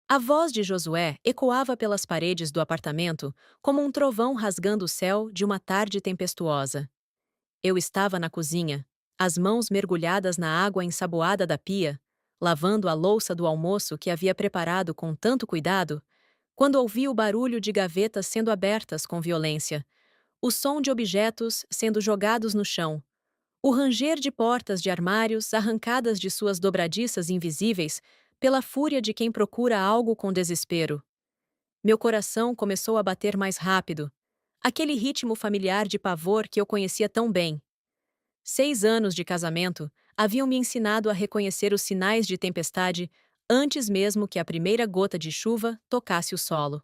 A voz de Josué ecoava pelas paredes do apartamento como um trovão rasgando o céu de uma tarde tempestuosa. Eu estava na cozinha, as mãos mergulhadas na água ensaboada da pia, lavando a louça do almoço que havia preparado com tanto cuidado, quando ouvi o barulho de gavetas sendo abertas com violência, o som de objetos sendo jogados no chão, o ranger de portas de armários arrancadas de suas dobradiças invisíveis pela fúria de quem procura algo com desespero. Meu coração começou a bater mais rápido, aquele ritmo familiar de pavor que eu conhecia tão bem. 6 anos de casamento haviam me ensinado a reconhecer os sinais de tempestade antes mesmo que a primeira gota de chuva tocasse o solo.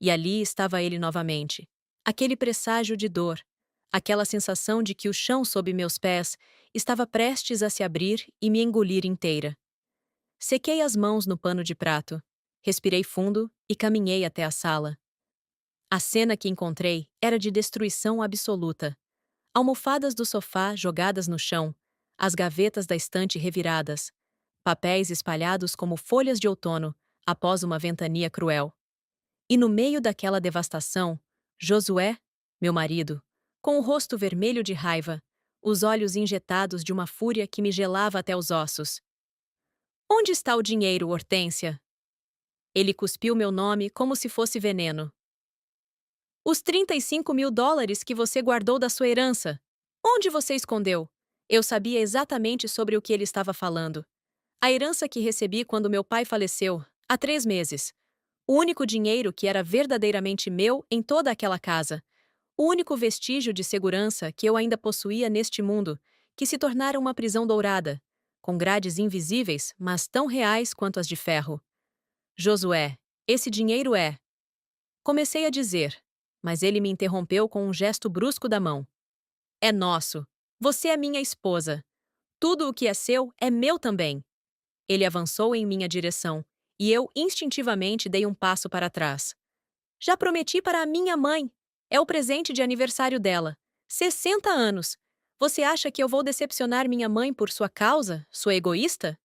E ali estava ele novamente. Aquele presságio de dor, aquela sensação de que o chão sob meus pés estava prestes a se abrir e me engolir inteira. Sequei as mãos no pano de prato, respirei fundo e caminhei até a sala. A cena que encontrei era de destruição absoluta. Almofadas do sofá jogadas no chão, as gavetas da estante reviradas, papéis espalhados como folhas de outono após uma ventania cruel. E no meio daquela devastação, Josué, meu marido, com o rosto vermelho de raiva, os olhos injetados de uma fúria que me gelava até os ossos. Onde está o dinheiro, Hortência? Ele cuspiu meu nome como se fosse veneno. Os 35 mil dólares que você guardou da sua herança. Onde você escondeu? Eu sabia exatamente sobre o que ele estava falando. A herança que recebi quando meu pai faleceu, há 3 meses. O único dinheiro que era verdadeiramente meu em toda aquela casa. O único vestígio de segurança que eu ainda possuía neste mundo, que se tornara uma prisão dourada, com grades invisíveis, mas tão reais quanto as de ferro. Josué, esse dinheiro é. Comecei a dizer, mas ele me interrompeu com um gesto brusco da mão. É nosso. Você é minha esposa. Tudo o que é seu é meu também. Ele avançou em minha direção, e eu instintivamente dei um passo para trás. Já prometi para a minha mãe. É o presente de aniversário dela. 60 anos. Você acha que eu vou decepcionar minha mãe por sua causa, sua egoísta?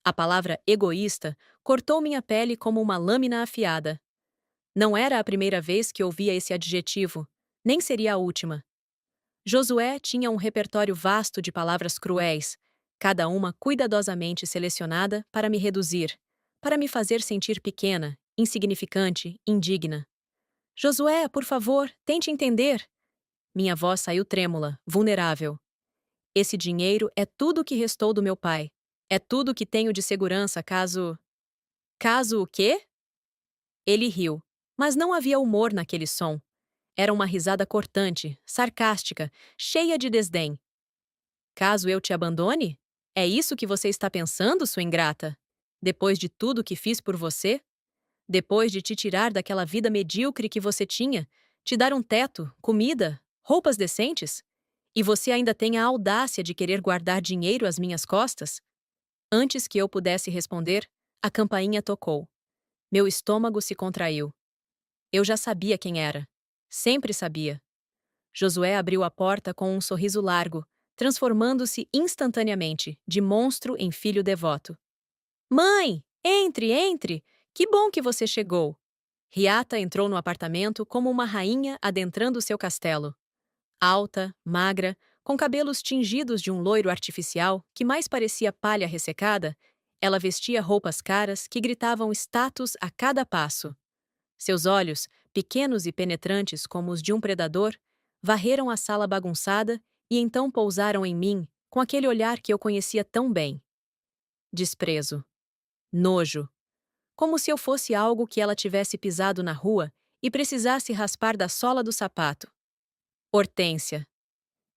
A palavra egoísta cortou minha pele como uma lâmina afiada. Não era a primeira vez que ouvia esse adjetivo, nem seria a última. Josué tinha um repertório vasto de palavras cruéis, cada uma cuidadosamente selecionada para me reduzir, para me fazer sentir pequena, insignificante, indigna. Josué, por favor, tente entender. Minha voz saiu trêmula, vulnerável. Esse dinheiro é tudo o que restou do meu pai. É tudo o que tenho de segurança caso. Caso o quê? Ele riu, mas não havia humor naquele som. Era uma risada cortante, sarcástica, cheia de desdém. Caso eu te abandone? É isso que você está pensando, sua ingrata? Depois de tudo que fiz por você? Depois de te tirar daquela vida medíocre que você tinha, te dar um teto, comida, roupas decentes? E você ainda tem a audácia de querer guardar dinheiro às minhas costas? Antes que eu pudesse responder, a campainha tocou. Meu estômago se contraiu. Eu já sabia quem era. Sempre sabia. Josué abriu a porta com um sorriso largo, transformando-se instantaneamente de monstro em filho devoto. Mãe, entre, entre! Que bom que você chegou! Riata entrou no apartamento como uma rainha adentrando seu castelo. Alta, magra, com cabelos tingidos de um loiro artificial que mais parecia palha ressecada, ela vestia roupas caras que gritavam status a cada passo. Seus olhos, pequenos e penetrantes como os de um predador, varreram a sala bagunçada e então pousaram em mim com aquele olhar que eu conhecia tão bem. Desprezo. Nojo. Como se eu fosse algo que ela tivesse pisado na rua e precisasse raspar da sola do sapato. Hortência.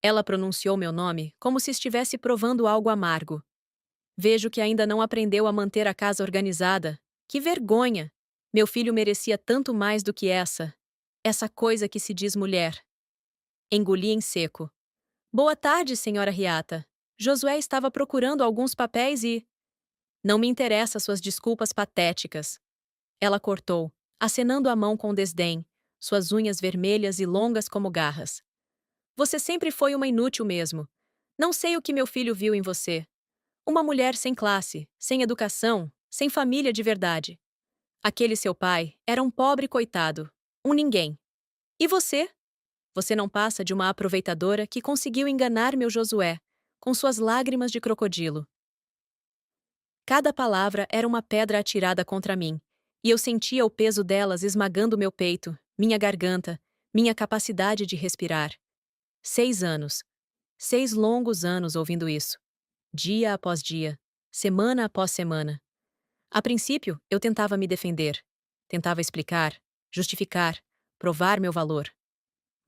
Ela pronunciou meu nome como se estivesse provando algo amargo. Vejo que ainda não aprendeu a manter a casa organizada. Que vergonha! Meu filho merecia tanto mais do que essa coisa que se diz mulher. Engoli em seco. Boa tarde, senhora Riata. Josué estava procurando alguns papéis e... Não me interessa suas desculpas patéticas. Ela cortou, acenando a mão com desdém, suas unhas vermelhas e longas como garras. Você sempre foi uma inútil mesmo. Não sei o que meu filho viu em você. Uma mulher sem classe, sem educação, sem família de verdade. Aquele seu pai era um pobre coitado, um ninguém. E você? Você não passa de uma aproveitadora que conseguiu enganar meu Josué, com suas lágrimas de crocodilo. Cada palavra era uma pedra atirada contra mim, e eu sentia o peso delas esmagando meu peito, minha garganta, minha capacidade de respirar. 6 anos. 6 longos anos ouvindo isso. Dia após dia. Semana após semana. A princípio, eu tentava me defender. Tentava explicar, justificar, provar meu valor.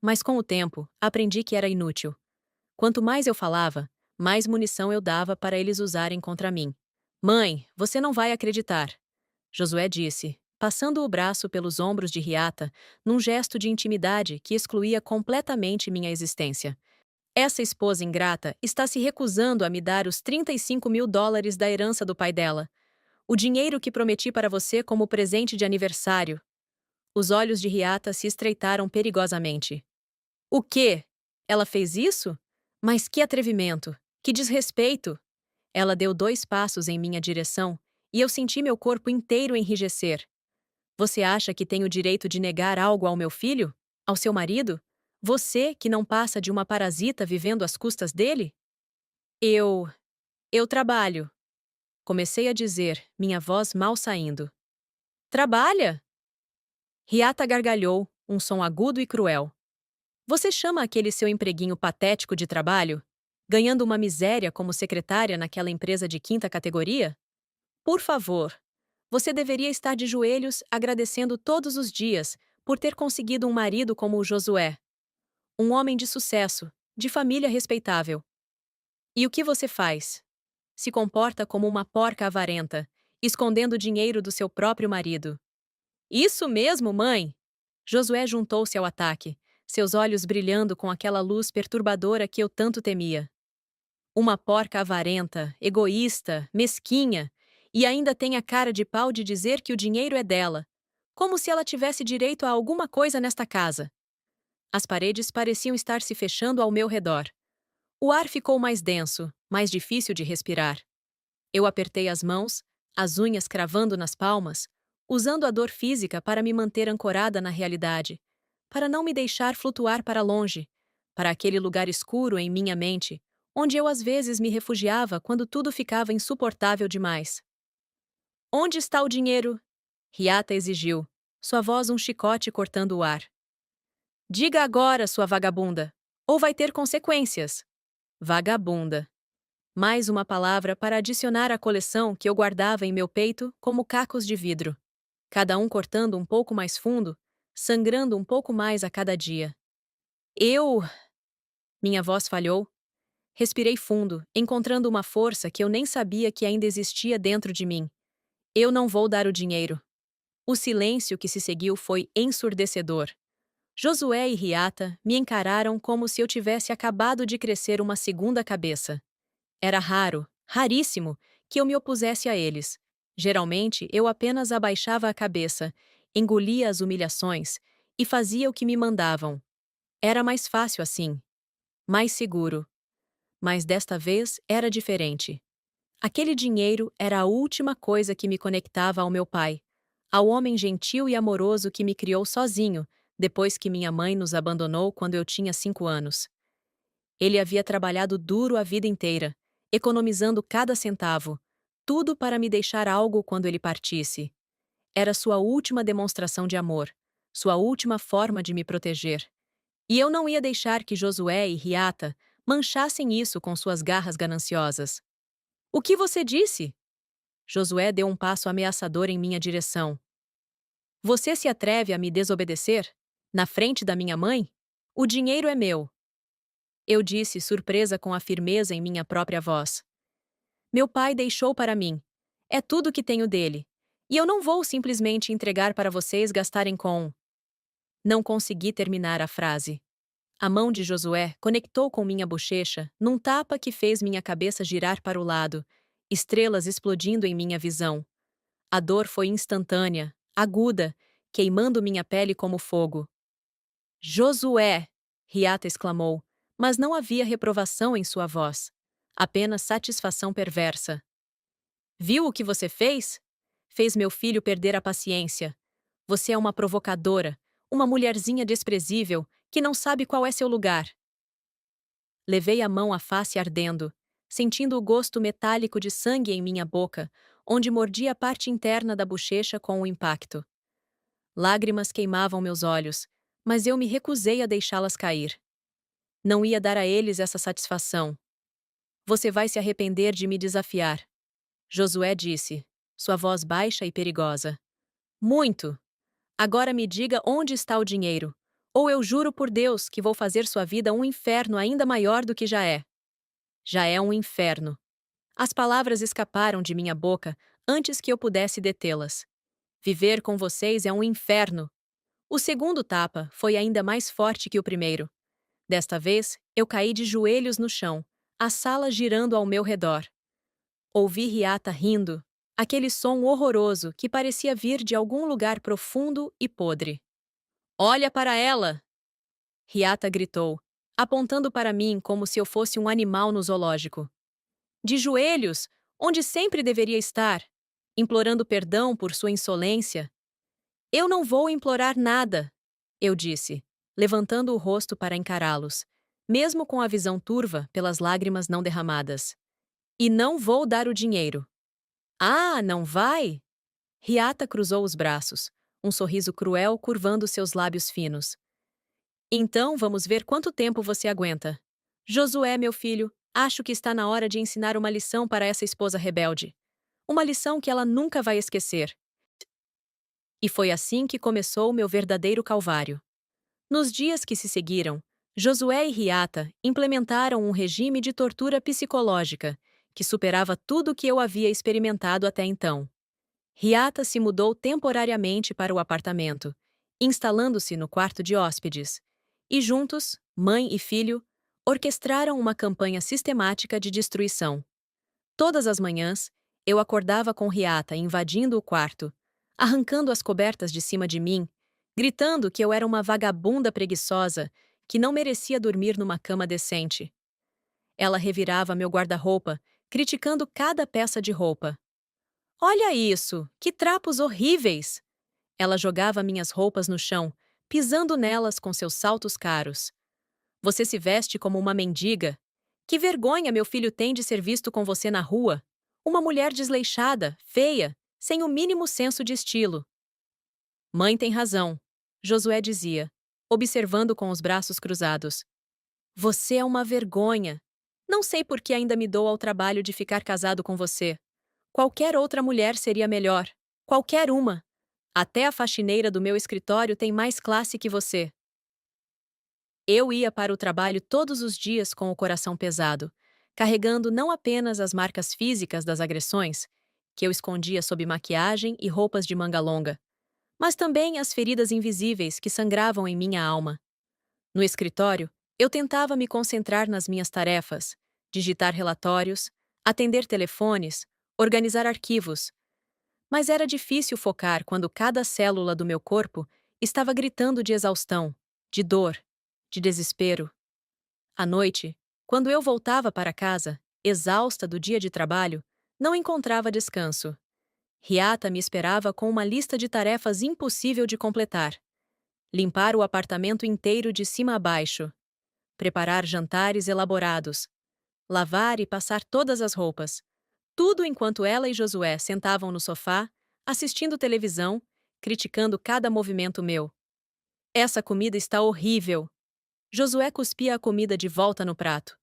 Mas com o tempo, aprendi que era inútil. Quanto mais eu falava, mais munição eu dava para eles usarem contra mim. Mãe, você não vai acreditar, Josué disse, passando o braço pelos ombros de Riata, num gesto de intimidade que excluía completamente minha existência. Essa esposa ingrata está se recusando a me dar os 35 mil dólares da herança do pai dela. O dinheiro que prometi para você como presente de aniversário. Os olhos de Riata se estreitaram perigosamente. O quê? Ela fez isso? Mas que atrevimento! Que desrespeito! Ela deu 2 passos em minha direção e eu senti meu corpo inteiro enrijecer. Você acha que tem o direito de negar algo ao meu filho? Ao seu marido? Você que não passa de uma parasita vivendo às custas dele? Eu. Eu trabalho. Comecei a dizer, minha voz mal saindo. Trabalha? Riata gargalhou, um som agudo e cruel. Você chama aquele seu empreguinho patético de trabalho? Ganhando uma miséria como secretária naquela empresa de 5ª categoria? Por favor, você deveria estar de joelhos agradecendo todos os dias por ter conseguido um marido como o Josué. Um homem de sucesso, de família respeitável. E o que você faz? Se comporta como uma porca avarenta, escondendo o dinheiro do seu próprio marido. Isso mesmo, mãe! Josué juntou-se ao ataque, seus olhos brilhando com aquela luz perturbadora que eu tanto temia. Uma porca avarenta, egoísta, mesquinha, e ainda tem a cara de pau de dizer que o dinheiro é dela, como se ela tivesse direito a alguma coisa nesta casa. As paredes pareciam estar se fechando ao meu redor. O ar ficou mais denso, mais difícil de respirar. Eu apertei as mãos, as unhas cravando nas palmas, usando a dor física para me manter ancorada na realidade, para não me deixar flutuar para longe, para aquele lugar escuro em minha mente, onde eu às vezes me refugiava quando tudo ficava insuportável demais. Onde está o dinheiro? Riata exigiu, sua voz um chicote cortando o ar. Diga agora, sua vagabunda, ou vai ter consequências. Vagabunda. Mais uma palavra para adicionar à coleção que eu guardava em meu peito como cacos de vidro. Cada um cortando um pouco mais fundo, sangrando um pouco mais a cada dia. Eu... Minha voz falhou. Respirei fundo, encontrando uma força que eu nem sabia que ainda existia dentro de mim. Eu não vou dar o dinheiro. O silêncio que se seguiu foi ensurdecedor. Josué e Riata me encararam como se eu tivesse acabado de crescer uma segunda cabeça. Era raro, raríssimo, que eu me opusesse a eles. Geralmente, eu apenas abaixava a cabeça, engolia as humilhações e fazia o que me mandavam. Era mais fácil assim. Mais seguro. Mas desta vez era diferente. Aquele dinheiro era a última coisa que me conectava ao meu pai, ao homem gentil e amoroso que me criou sozinho, depois que minha mãe nos abandonou quando eu tinha 5 anos. Ele havia trabalhado duro a vida inteira, economizando cada centavo, tudo para me deixar algo quando ele partisse. Era sua última demonstração de amor, sua última forma de me proteger. E eu não ia deixar que Josué e Riata manchassem isso com suas garras gananciosas. O que você disse? Josué deu um passo ameaçador em minha direção. Você se atreve a me desobedecer? Na frente da minha mãe? O dinheiro é meu. Eu disse, surpresa com a firmeza em minha própria voz. Meu pai deixou para mim. É tudo que tenho dele. E eu não vou simplesmente entregar para vocês gastarem com. Não consegui terminar a frase. A mão de Josué conectou com minha bochecha num tapa que fez minha cabeça girar para o lado, estrelas explodindo em minha visão. A dor foi instantânea, aguda, queimando minha pele como fogo. Josué! Riata exclamou, mas não havia reprovação em sua voz. Apenas satisfação perversa. Viu o que você fez? fez meu filho perder a paciência. Você é uma provocadora, uma mulherzinha desprezível que não sabe qual é seu lugar. Levei a mão à face ardendo, sentindo o gosto metálico de sangue em minha boca, onde mordia a parte interna da bochecha com o impacto. Lágrimas queimavam meus olhos, mas eu me recusei a deixá-las cair. Não ia dar a eles essa satisfação. Você vai se arrepender de me desafiar, Josué disse, sua voz baixa e perigosa. Muito! Agora me diga onde está o dinheiro, ou eu juro por Deus que vou fazer sua vida um inferno ainda maior do que já é. Já é um inferno. As palavras escaparam de minha boca antes que eu pudesse detê-las. Viver com vocês é um inferno. O segundo tapa foi ainda mais forte que o primeiro. Desta vez, eu caí de joelhos no chão, a sala girando ao meu redor. Ouvi Riata rindo, aquele som horroroso que parecia vir de algum lugar profundo e podre. Olha para ela! Riata gritou, apontando para mim como se eu fosse um animal no zoológico. De joelhos, onde sempre deveria estar, implorando perdão por sua insolência. Eu não vou implorar nada, eu disse, levantando o rosto para encará-los, mesmo com a visão turva pelas lágrimas não derramadas. E não vou dar o dinheiro. Ah, não vai? Riata cruzou os braços, um sorriso cruel curvando seus lábios finos. Então vamos ver quanto tempo você aguenta. Josué, meu filho, acho que está na hora de ensinar uma lição para essa esposa rebelde. Uma lição que ela nunca vai esquecer. E foi assim que começou o meu verdadeiro calvário. Nos dias que se seguiram, Josué e Riata implementaram um regime de tortura psicológica que superava tudo o que eu havia experimentado até então. Riata se mudou temporariamente para o apartamento, instalando-se no quarto de hóspedes, e juntos, mãe e filho, orquestraram uma campanha sistemática de destruição. Todas as manhãs, eu acordava com Riata invadindo o quarto, arrancando as cobertas de cima de mim, gritando que eu era uma vagabunda preguiçosa que não merecia dormir numa cama decente. Ela revirava meu guarda-roupa, criticando cada peça de roupa. Olha isso! Que trapos horríveis! Ela jogava minhas roupas no chão, pisando nelas com seus saltos caros. Você se veste como uma mendiga. Que vergonha meu filho tem de ser visto com você na rua. Uma mulher desleixada, feia, sem o mínimo senso de estilo. Mãe tem razão, Josué dizia, observando com os braços cruzados. Você é uma vergonha. Não sei por que ainda me dou ao trabalho de ficar casado com você. Qualquer outra mulher seria melhor. Qualquer uma. Até a faxineira do meu escritório tem mais classe que você. Eu ia para o trabalho todos os dias com o coração pesado, carregando não apenas as marcas físicas das agressões, que eu escondia sob maquiagem e roupas de manga longa, mas também as feridas invisíveis que sangravam em minha alma. No escritório, eu tentava me concentrar nas minhas tarefas, digitar relatórios, atender telefones, organizar arquivos. Mas era difícil focar quando cada célula do meu corpo estava gritando de exaustão, de dor, de desespero. À noite, quando eu voltava para casa, exausta do dia de trabalho, não encontrava descanso. Riata me esperava com uma lista de tarefas impossível de completar. Limpar o apartamento inteiro de cima a baixo. Preparar jantares elaborados. Lavar e passar todas as roupas. Tudo enquanto ela e Josué sentavam no sofá, assistindo televisão, criticando cada movimento meu. Essa comida está horrível. Josué cuspia a comida de volta no prato.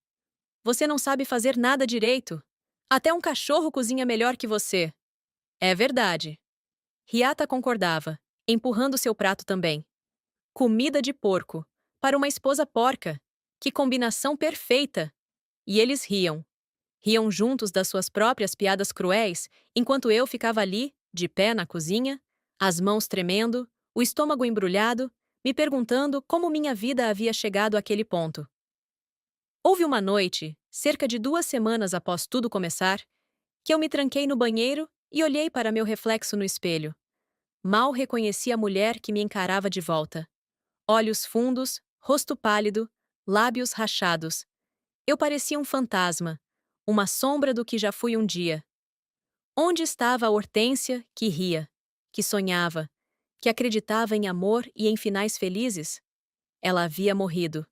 Você não sabe fazer nada direito. Até um cachorro cozinha melhor que você. É verdade. Riata concordava, empurrando seu prato também. Comida de porco. Para uma esposa porca. Que combinação perfeita! E eles riam. Riam juntos das suas próprias piadas cruéis, enquanto eu ficava ali, de pé na cozinha, as mãos tremendo, o estômago embrulhado, me perguntando como minha vida havia chegado àquele ponto. Houve uma noite, cerca de 2 semanas após tudo começar, que eu me tranquei no banheiro e olhei para meu reflexo no espelho. Mal reconheci a mulher que me encarava de volta. Olhos fundos, rosto pálido, lábios rachados. Eu parecia um fantasma, uma sombra do que já fui um dia. Onde estava a Hortência que ria, que sonhava, que acreditava em amor e em finais felizes? Ela havia morrido.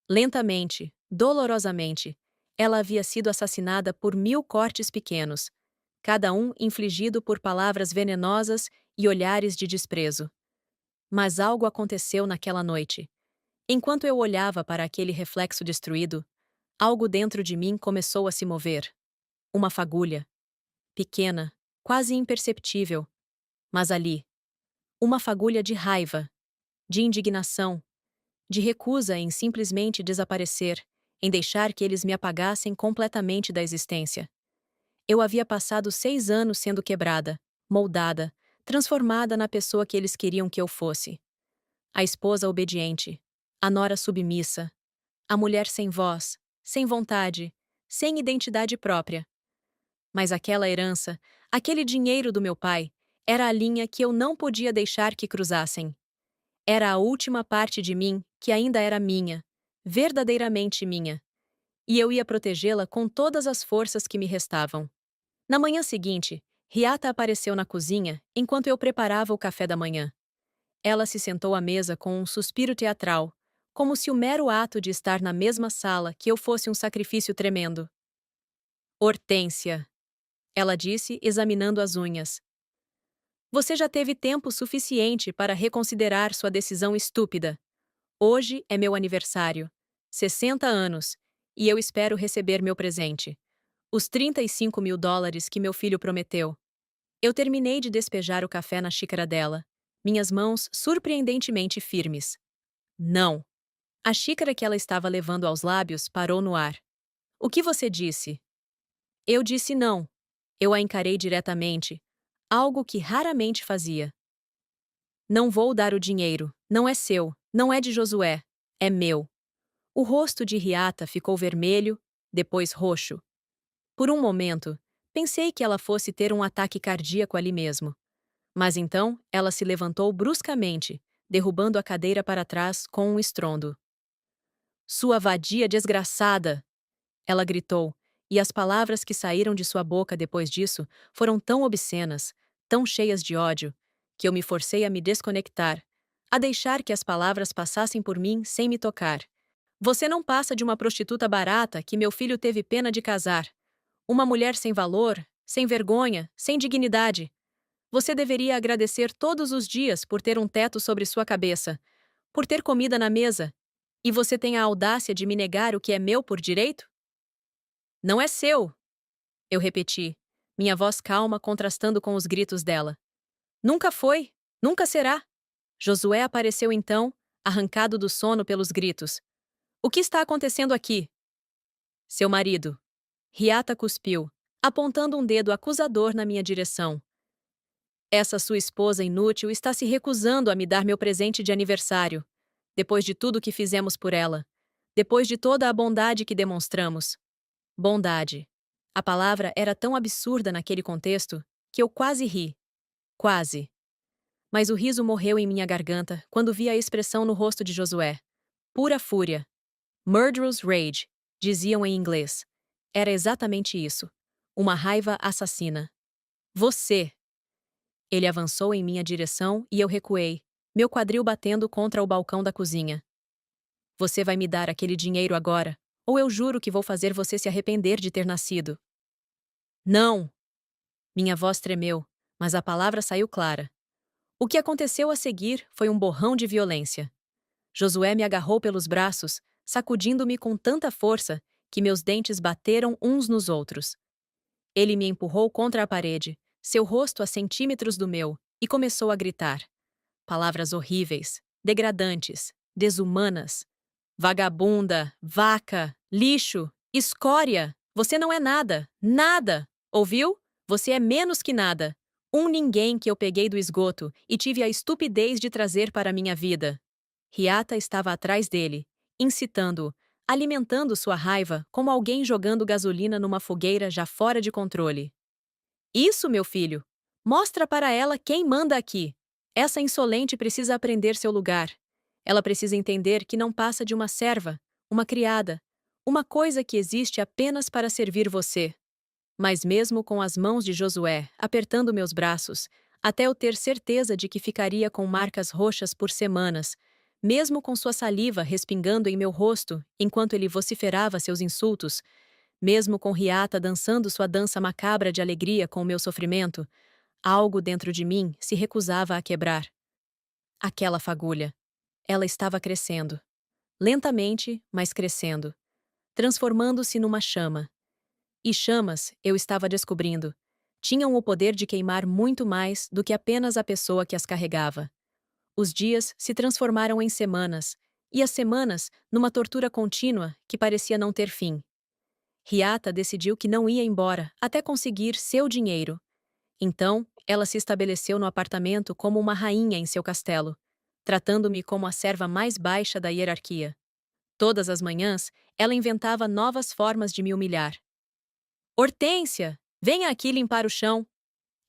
Lentamente, dolorosamente, ela havia sido assassinada por 1000 cortes pequenos, cada um infligido por palavras venenosas e olhares de desprezo. Mas algo aconteceu naquela noite. Enquanto eu olhava para aquele reflexo destruído, algo dentro de mim começou a se mover. Uma fagulha. Pequena, quase imperceptível, mas ali. Uma fagulha de raiva, de indignação, de recusa em simplesmente desaparecer, em deixar que eles me apagassem completamente da existência. Eu havia passado 6 anos sendo quebrada, moldada, transformada na pessoa que eles queriam que eu fosse. A esposa obediente, a nora submissa, a mulher sem voz, sem vontade, sem identidade própria. Mas aquela herança, aquele dinheiro do meu pai, era a linha que eu não podia deixar que cruzassem. Era a última parte de mim que ainda era minha, verdadeiramente minha, e eu ia protegê-la com todas as forças que me restavam. Na manhã seguinte, Riata apareceu na cozinha enquanto eu preparava o café da manhã. Ela se sentou à mesa com um suspiro teatral, como se o mero ato de estar na mesma sala que eu fosse um sacrifício tremendo. Hortência, ela disse, examinando as unhas. Você já teve tempo suficiente para reconsiderar sua decisão estúpida. Hoje é meu aniversário. 60 anos. E eu espero receber meu presente. Os 35 mil dólares que meu filho prometeu. Eu terminei de despejar o café na xícara dela. Minhas mãos surpreendentemente firmes. Não. A xícara que ela estava levando aos lábios parou no ar. O que você disse? Eu disse não. Eu a encarei diretamente. Algo que raramente fazia. Não vou dar o dinheiro. Não é seu. Não é de Josué. É meu. O rosto de Riata ficou vermelho, depois roxo. Por um momento, pensei que ela fosse ter um ataque cardíaco ali mesmo. Mas então, ela se levantou bruscamente, derrubando a cadeira para trás com um estrondo. Sua vadia desgraçada! Ela gritou, e as palavras que saíram de sua boca depois disso foram tão obscenas, tão cheias de ódio, que eu me forcei a me desconectar, a deixar que as palavras passassem por mim sem me tocar. Você não passa de uma prostituta barata que meu filho teve pena de casar. Uma mulher sem valor, sem vergonha, sem dignidade. Você deveria agradecer todos os dias por ter um teto sobre sua cabeça, por ter comida na mesa. E você tem a audácia de me negar o que é meu por direito? Não é seu, eu repeti, minha voz calma contrastando com os gritos dela. Nunca foi, nunca será. Josué apareceu então, arrancado do sono pelos gritos. O que está acontecendo aqui? Seu marido. Riata cuspiu, apontando um dedo acusador na minha direção. Essa sua esposa inútil está se recusando a me dar meu presente de aniversário, depois de tudo que fizemos por ela, depois de toda a bondade que demonstramos. Bondade. A palavra era tão absurda naquele contexto que eu quase ri. Quase. Mas o riso morreu em minha garganta quando vi a expressão no rosto de Josué. Pura fúria. Murderous rage, diziam em inglês. Era exatamente isso. Uma raiva assassina. Você! Ele avançou em minha direção e eu recuei, meu quadril batendo contra o balcão da cozinha. Você vai me dar aquele dinheiro agora, ou eu juro que vou fazer você se arrepender de ter nascido. Não! Minha voz tremeu, mas a palavra saiu clara. O que aconteceu a seguir foi um borrão de violência. Josué me agarrou pelos braços, sacudindo-me com tanta força que meus dentes bateram uns nos outros. Ele me empurrou contra a parede, seu rosto a centímetros do meu, e começou a gritar. Palavras horríveis, degradantes, desumanas. Vagabunda, vaca, lixo, escória. Você não é nada, nada. Ouviu? Você é menos que nada. Um ninguém que eu peguei do esgoto e tive a estupidez de trazer para minha vida. Riata estava atrás dele, incitando-o, alimentando sua raiva como alguém jogando gasolina numa fogueira já fora de controle. Isso, meu filho! Mostra para ela quem manda aqui. Essa insolente precisa aprender seu lugar. Ela precisa entender que não passa de uma serva, uma criada, uma coisa que existe apenas para servir você. Mas mesmo com as mãos de Josué apertando meus braços, até eu ter certeza de que ficaria com marcas roxas por semanas, mesmo com sua saliva respingando em meu rosto enquanto ele vociferava seus insultos, mesmo com Riata dançando sua dança macabra de alegria com o meu sofrimento, algo dentro de mim se recusava a quebrar. Aquela fagulha. Ela estava crescendo. Lentamente, mas crescendo. Transformando-se numa chama. E chamas, eu estava descobrindo, tinham o poder de queimar muito mais do que apenas a pessoa que as carregava. Os dias se transformaram em semanas, e as semanas numa tortura contínua que parecia não ter fim. Riata decidiu que não ia embora até conseguir seu dinheiro. Então, ela se estabeleceu no apartamento como uma rainha em seu castelo, tratando-me como a serva mais baixa da hierarquia. Todas as manhãs, ela inventava novas formas de me humilhar. Hortência, venha aqui limpar o chão!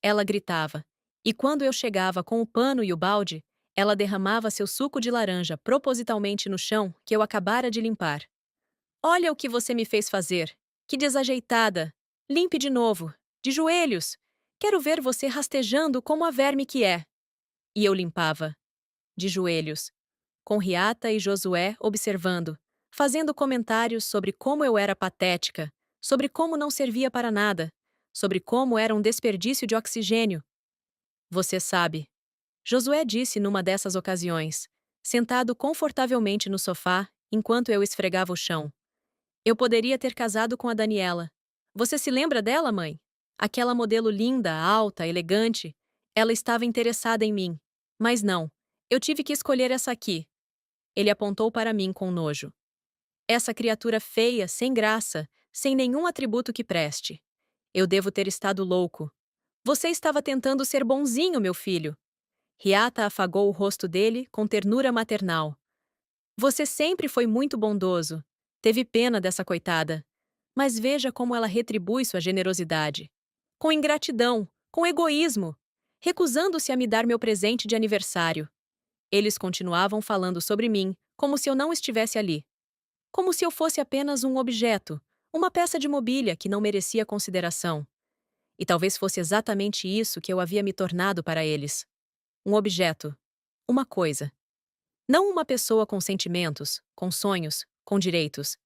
Ela gritava. E quando eu chegava com o pano e o balde, ela derramava seu suco de laranja propositalmente no chão que eu acabara de limpar. Olha o que você me fez fazer! Que desajeitada! Limpe de novo, de joelhos! Quero ver você rastejando como a verme que é! E eu limpava, de joelhos, com Riata e Josué observando, fazendo comentários sobre como eu era patética, sobre como não servia para nada, sobre como era um desperdício de oxigênio. Você sabe, Josué disse numa dessas ocasiões, sentado confortavelmente no sofá enquanto eu esfregava o chão. Eu poderia ter casado com a Daniela. Você se lembra dela, mãe? Aquela modelo linda, alta, elegante. Ela estava interessada em mim. Mas não. Eu tive que escolher essa aqui. Ele apontou para mim com nojo. Essa criatura feia, sem graça, sem nenhum atributo que preste. Eu devo ter estado louco. Você estava tentando ser bonzinho, meu filho. Riata afagou o rosto dele com ternura maternal. Você sempre foi muito bondoso. Teve pena dessa coitada. Mas veja como ela retribui sua generosidade. Com ingratidão, com egoísmo, recusando-se a me dar meu presente de aniversário. Eles continuavam falando sobre mim, como se eu não estivesse ali. Como se eu fosse apenas um objeto, uma peça de mobília que não merecia consideração. E talvez fosse exatamente isso que eu havia me tornado para eles. Um objeto. Uma coisa. Não uma pessoa com sentimentos, com sonhos, com direitos.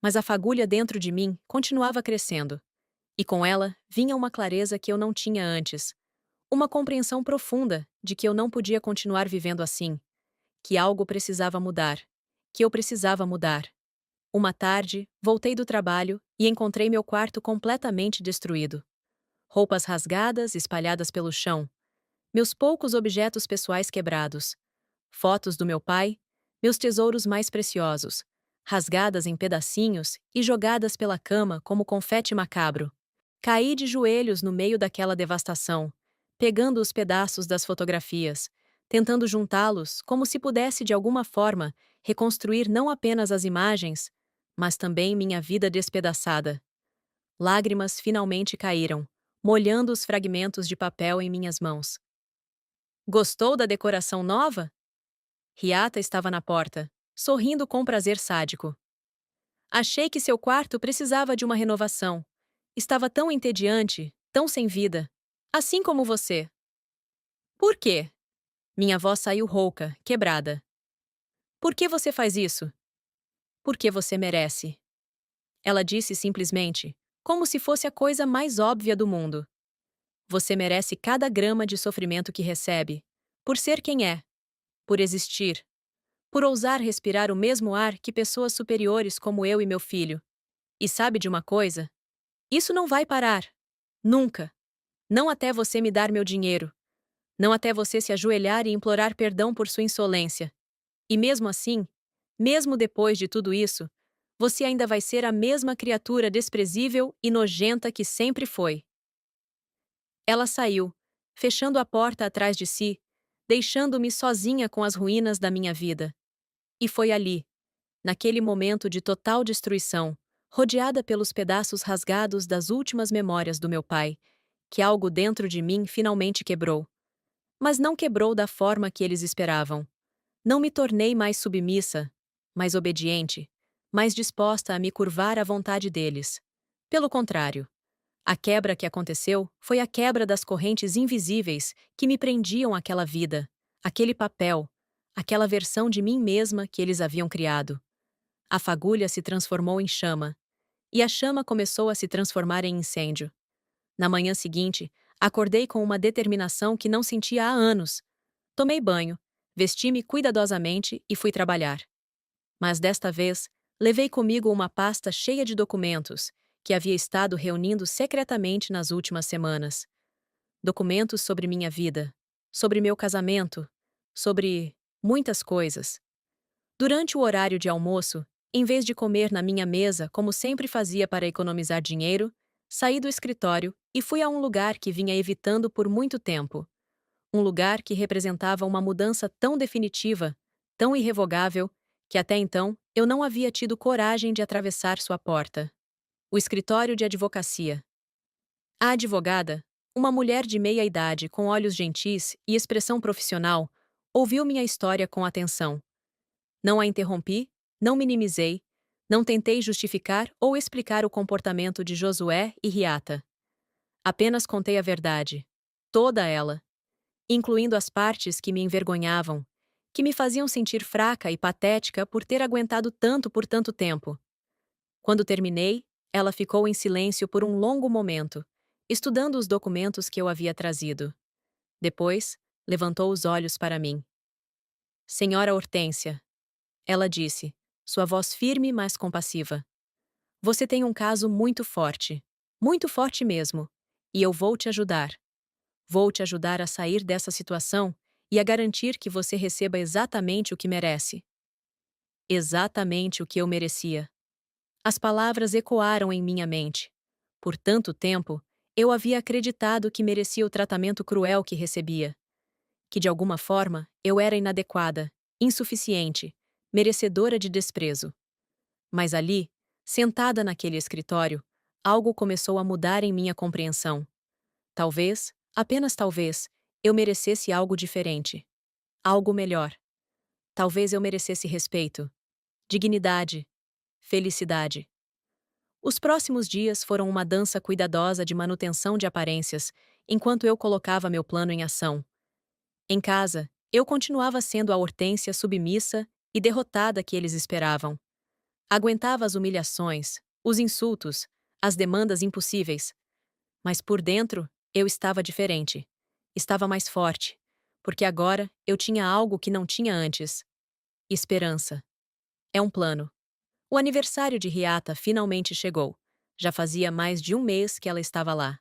Mas a fagulha dentro de mim continuava crescendo. E com ela vinha uma clareza que eu não tinha antes. Uma compreensão profunda de que eu não podia continuar vivendo assim. Que algo precisava mudar. Que eu precisava mudar. Uma tarde, voltei do trabalho e encontrei meu quarto completamente destruído. Roupas rasgadas espalhadas pelo chão. Meus poucos objetos pessoais quebrados. Fotos do meu pai, meus tesouros mais preciosos, rasgadas em pedacinhos e jogadas pela cama como confete macabro. Caí de joelhos no meio daquela devastação, pegando os pedaços das fotografias, tentando juntá-los como se pudesse de alguma forma reconstruir não apenas as imagens, mas também minha vida despedaçada. Lágrimas finalmente caíram, molhando os fragmentos de papel em minhas mãos. Gostou da decoração nova? Riata estava na porta, sorrindo com prazer sádico. Achei que seu quarto precisava de uma renovação. Estava tão entediante, tão sem vida. Assim como você. Por quê? Minha voz saiu rouca, quebrada. Por que você faz isso? Porque você merece. Ela disse simplesmente, como se fosse a coisa mais óbvia do mundo. Você merece cada grama de sofrimento que recebe, por ser quem é, por existir, por ousar respirar o mesmo ar que pessoas superiores como eu e meu filho. E sabe de uma coisa? Isso não vai parar. Nunca. Não até você me dar meu dinheiro. Não até você se ajoelhar e implorar perdão por sua insolência. E mesmo assim, mesmo depois de tudo isso, você ainda vai ser a mesma criatura desprezível e nojenta que sempre foi. Ela saiu, fechando a porta atrás de si, deixando-me sozinha com as ruínas da minha vida. E foi ali, naquele momento de total destruição, rodeada pelos pedaços rasgados das últimas memórias do meu pai, que algo dentro de mim finalmente quebrou. Mas não quebrou da forma que eles esperavam. Não me tornei mais submissa, mais obediente, mais disposta a me curvar à vontade deles. Pelo contrário, A quebra que aconteceu foi a quebra das correntes invisíveis que me prendiam àquela vida, aquele papel, aquela versão de mim mesma que eles haviam criado. A fagulha se transformou em chama, e a chama começou a se transformar em incêndio. Na manhã seguinte, acordei com uma determinação que não sentia há anos. Tomei banho, vesti-me cuidadosamente e fui trabalhar. Mas desta vez, levei comigo uma pasta cheia de documentos que havia estado reunindo secretamente nas últimas semanas. Documentos sobre minha vida, sobre meu casamento, sobre muitas coisas. Durante o horário de almoço, em vez de comer na minha mesa como sempre fazia para economizar dinheiro, saí do escritório e fui a um lugar que vinha evitando por muito tempo. Um lugar que representava uma mudança tão definitiva, tão irrevogável, que até então eu não havia tido coragem de atravessar sua porta. O escritório de advocacia. A advogada, uma mulher de meia idade com olhos gentis e expressão profissional, ouviu minha história com atenção. Não a interrompi, não minimizei, não tentei justificar ou explicar o comportamento de Josué e Riata. Apenas contei a verdade. Toda ela. Incluindo as partes que me envergonhavam, que me faziam sentir fraca e patética por ter aguentado tanto por tanto tempo. Quando terminei, ela ficou em silêncio por um longo momento, estudando os documentos que eu havia trazido. Depois, levantou os olhos para mim. Senhora Hortência, ela disse, sua voz firme mas compassiva. Você tem um caso muito forte mesmo, e eu vou te ajudar. Vou te ajudar a sair dessa situação e a garantir que você receba exatamente o que merece. Exatamente o que eu merecia. As palavras ecoaram em minha mente. Por tanto tempo, eu havia acreditado que merecia o tratamento cruel que recebia. Que de alguma forma eu era inadequada, insuficiente, merecedora de desprezo. Mas ali, sentada naquele escritório, algo começou a mudar em minha compreensão. Talvez, apenas talvez, eu merecesse algo diferente. Algo melhor. Talvez eu merecesse respeito, dignidade, felicidade. Os próximos dias foram uma dança cuidadosa de manutenção de aparências, enquanto eu colocava meu plano em ação. Em casa, eu continuava sendo a Hortência submissa e derrotada que eles esperavam. Aguentava as humilhações, os insultos, as demandas impossíveis. Mas por dentro, eu estava diferente. Estava mais forte, porque agora eu tinha algo que não tinha antes. Esperança. É um plano. O aniversário de Riata finalmente chegou. Já fazia mais de um mês que ela estava lá.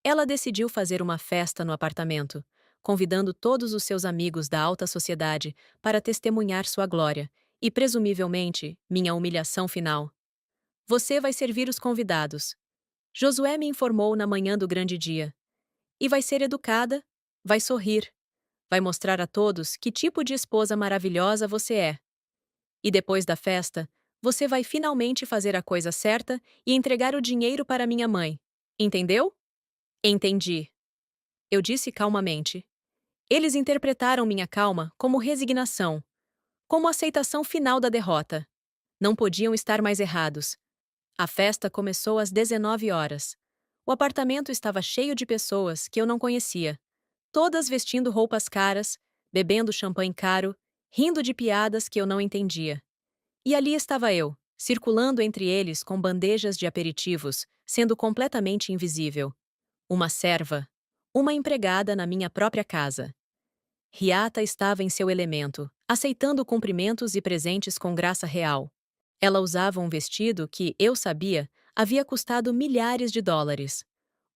Ela decidiu fazer uma festa no apartamento, convidando todos os seus amigos da alta sociedade para testemunhar sua glória e, presumivelmente, minha humilhação final. Você vai servir os convidados. Josué me informou na manhã do grande dia. E vai ser educada, vai sorrir, vai mostrar a todos que tipo de esposa maravilhosa você é. E depois da festa, você vai finalmente fazer a coisa certa e entregar o dinheiro para minha mãe. Entendeu? Entendi. Eu disse calmamente. Eles interpretaram minha calma como resignação, como aceitação final da derrota. Não podiam estar mais errados. A festa começou às 19 horas. O apartamento estava cheio de pessoas que eu não conhecia, todas vestindo roupas caras, bebendo champanhe caro, rindo de piadas que eu não entendia. E ali estava eu, circulando entre eles com bandejas de aperitivos, sendo completamente invisível. Uma serva. Uma empregada na minha própria casa. Riata estava em seu elemento, aceitando cumprimentos e presentes com graça real. Ela usava um vestido que, eu sabia, havia custado milhares de dólares.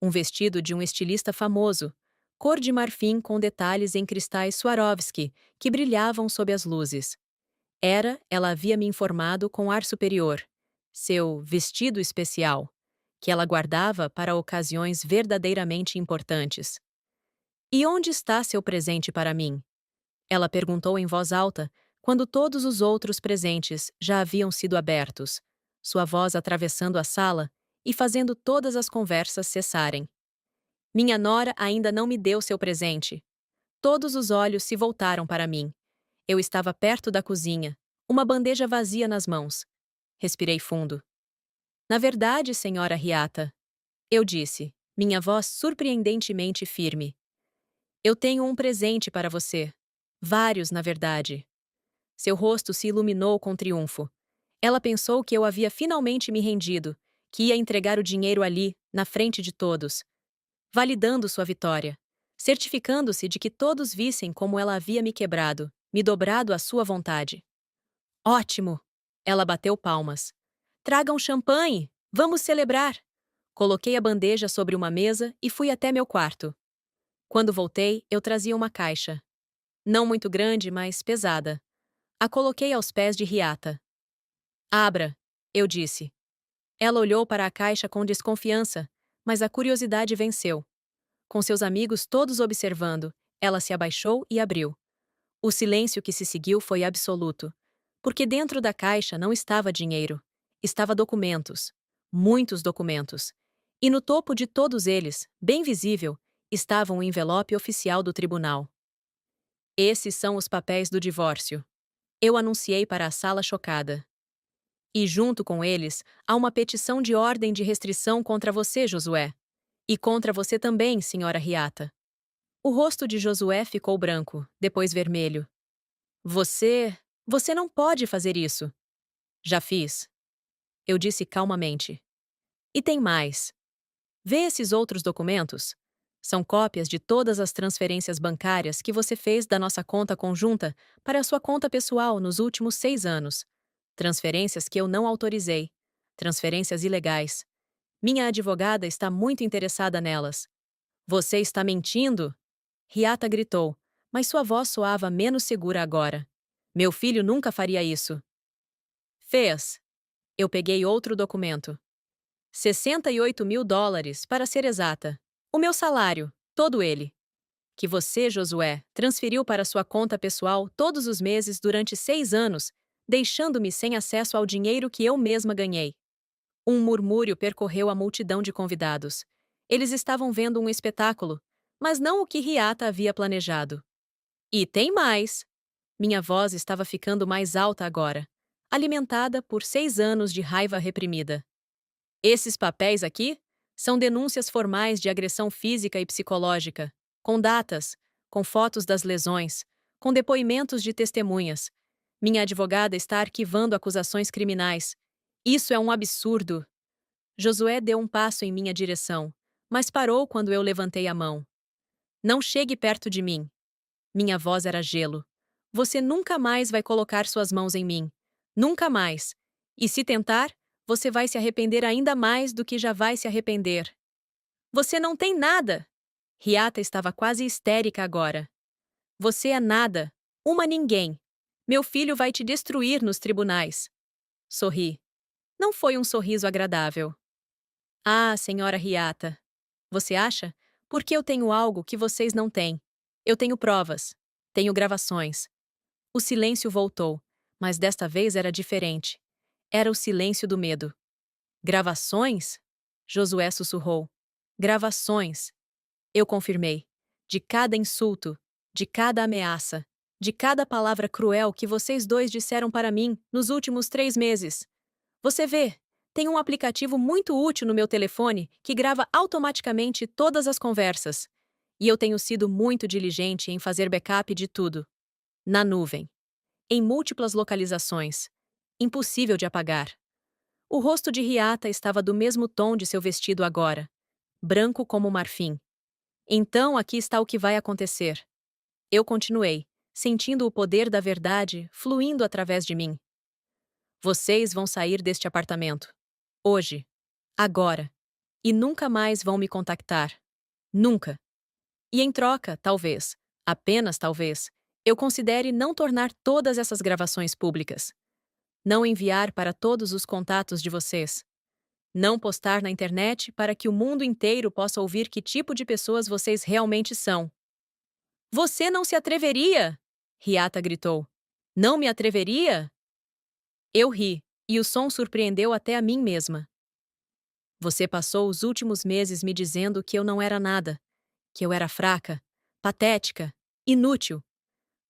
Um vestido de um estilista famoso, cor de marfim com detalhes em cristais Swarovski que brilhavam sob as luzes. Ela havia me informado com ar superior, seu vestido especial, que ela guardava para ocasiões verdadeiramente importantes. E onde está seu presente para mim? Ela perguntou em voz alta, quando todos os outros presentes já haviam sido abertos, sua voz atravessando a sala e fazendo todas as conversas cessarem. Minha nora ainda não me deu seu presente. Todos os olhos se voltaram para mim. Eu estava perto da cozinha, uma bandeja vazia nas mãos. Respirei fundo. Na verdade, senhora Riata, Eu disse, minha voz surpreendentemente firme. Eu tenho um presente para você. Vários, na verdade. Seu rosto se iluminou com triunfo. Ela pensou que eu havia finalmente me rendido, que ia entregar o dinheiro ali, na frente de todos, validando sua vitória, certificando-se de que todos vissem como ela havia me quebrado, me dobrado à sua vontade. Ótimo! Ela bateu palmas. Tragam champanhe! Vamos celebrar! Coloquei a bandeja sobre uma mesa e fui até meu quarto. Quando voltei, eu trazia uma caixa. Não muito grande, mas pesada. A coloquei aos pés de Riata. Abra, eu disse. Ela olhou para a caixa com desconfiança, mas a curiosidade venceu. Com seus amigos todos observando, ela se abaixou e abriu. O silêncio que se seguiu foi absoluto, porque dentro da caixa não estava dinheiro. Estava documentos. Muitos documentos. E no topo de todos eles, bem visível, estava um envelope oficial do tribunal. Esses são os papéis do divórcio. Eu anunciei para a sala chocada. E junto com eles, há uma petição de ordem de restrição contra você, Josué. E contra você também, senhora Riata. O rosto de Josué ficou branco, depois vermelho. Você não pode fazer isso. Já fiz. Eu disse calmamente. E tem mais. Vê esses outros documentos? São cópias de todas as transferências bancárias que você fez da nossa conta conjunta para a sua conta pessoal nos últimos 6 anos. Transferências que eu não autorizei. Transferências ilegais. Minha advogada está muito interessada nelas. Você está mentindo? Riata gritou, mas sua voz soava menos segura agora. Meu filho nunca faria isso. Fez. Eu peguei outro documento. 68.000 dólares, para ser exata. O meu salário, todo ele. Que você, Josué, transferiu para sua conta pessoal todos os meses durante 6 anos, deixando-me sem acesso ao dinheiro que eu mesma ganhei. Um murmúrio percorreu a multidão de convidados. Eles estavam vendo um espetáculo, mas não o que Riata havia planejado. E tem mais! Minha voz estava ficando mais alta agora, alimentada por 6 anos de raiva reprimida. Esses papéis aqui são denúncias formais de agressão física e psicológica, com datas, com fotos das lesões, com depoimentos de testemunhas. Minha advogada está arquivando acusações criminais. Isso é um absurdo. Josué deu um passo em minha direção, mas parou quando eu levantei a mão. Não chegue perto de mim. Minha voz era gelo. Você nunca mais vai colocar suas mãos em mim. Nunca mais. E se tentar, você vai se arrepender ainda mais do que já vai se arrepender. Você não tem nada! Riata estava quase histérica agora. Você é nada. Uma ninguém. Meu filho vai te destruir nos tribunais. Sorri. Não foi um sorriso agradável. Ah, senhora Riata. Você acha? Porque eu tenho algo que vocês não têm. Eu tenho provas. Tenho gravações. O silêncio voltou, mas desta vez era diferente. Era o silêncio do medo. Gravações? Josué sussurrou. Gravações. Eu confirmei. De cada insulto, de cada ameaça, de cada palavra cruel que vocês dois disseram para mim nos últimos 3 meses. Você vê, tem um aplicativo muito útil no meu telefone que grava automaticamente todas as conversas. E eu tenho sido muito diligente em fazer backup de tudo. Na nuvem. Em múltiplas localizações. Impossível de apagar. O rosto de Riata estava do mesmo tom de seu vestido agora. Branco como marfim. Então aqui está o que vai acontecer. Eu continuei, sentindo o poder da verdade fluindo através de mim. Vocês vão sair deste apartamento. Hoje. Agora. E nunca mais vão me contactar. Nunca. E em troca, talvez, apenas talvez, eu considere não tornar todas essas gravações públicas. Não enviar para todos os contatos de vocês. Não postar na internet para que o mundo inteiro possa ouvir que tipo de pessoas vocês realmente são. Você não se atreveria! Riata gritou. Não me atreveria? Eu ri, e o som surpreendeu até a mim mesma. Você passou os últimos meses me dizendo que eu não era nada, que eu era fraca, patética, inútil.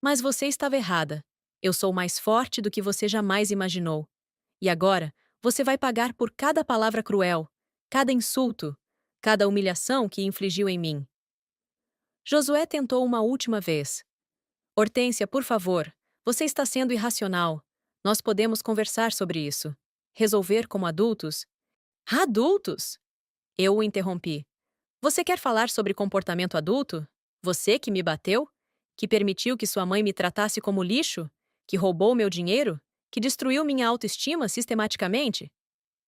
Mas você estava errada. Eu sou mais forte do que você jamais imaginou. E agora, você vai pagar por cada palavra cruel, cada insulto, cada humilhação que infligiu em mim. Josué tentou uma última vez. Hortência, por favor, você está sendo irracional. Nós podemos conversar sobre isso. Resolver como adultos? Adultos? Eu o interrompi. Você quer falar sobre comportamento adulto? Você que me bateu? Que permitiu que sua mãe me tratasse como lixo? Que roubou meu dinheiro? Que destruiu minha autoestima sistematicamente?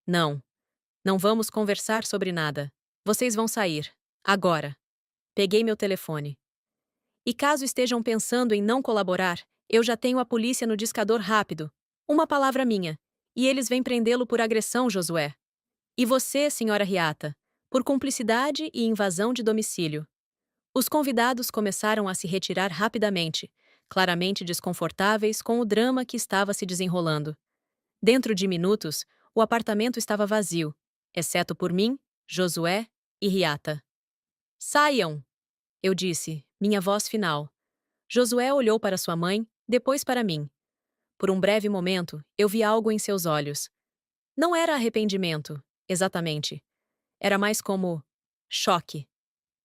Não. Não vamos conversar sobre nada. Vocês vão sair. Agora. Peguei meu telefone. E caso estejam pensando em não colaborar, eu já tenho a polícia no discador rápido. Uma palavra minha. E eles vêm prendê-lo por agressão, Josué. E você, senhora Riata, por cumplicidade e invasão de domicílio. Os convidados começaram a se retirar rapidamente, claramente desconfortáveis com o drama que estava se desenrolando. Dentro de minutos, o apartamento estava vazio, exceto por mim, Josué e Riata. Saiam! Eu disse, minha voz final. Josué olhou para sua mãe, depois para mim. Por um breve momento, eu vi algo em seus olhos. Não era arrependimento, exatamente. Era mais como choque.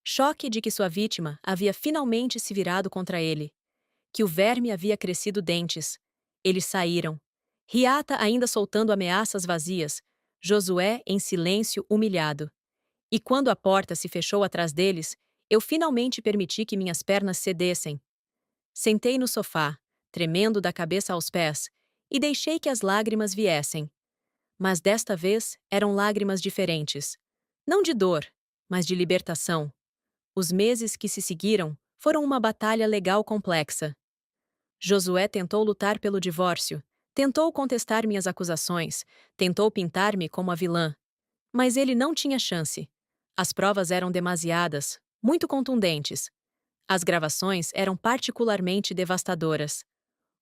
Choque de que sua vítima havia finalmente se virado contra ele. Que o verme havia crescido dentes. Eles saíram. Riata ainda soltando ameaças vazias. Josué em silêncio humilhado. E quando a porta se fechou atrás deles, eu finalmente permiti que minhas pernas cedessem. Sentei no sofá, tremendo da cabeça aos pés, e deixei que as lágrimas viessem. Mas desta vez eram lágrimas diferentes. Não de dor, mas de libertação. Os meses que se seguiram foram uma batalha legal complexa. Josué tentou lutar pelo divórcio, tentou contestar minhas acusações, tentou pintar-me como a vilã. Mas ele não tinha chance. As provas eram demasiadas, muito contundentes. As gravações eram particularmente devastadoras.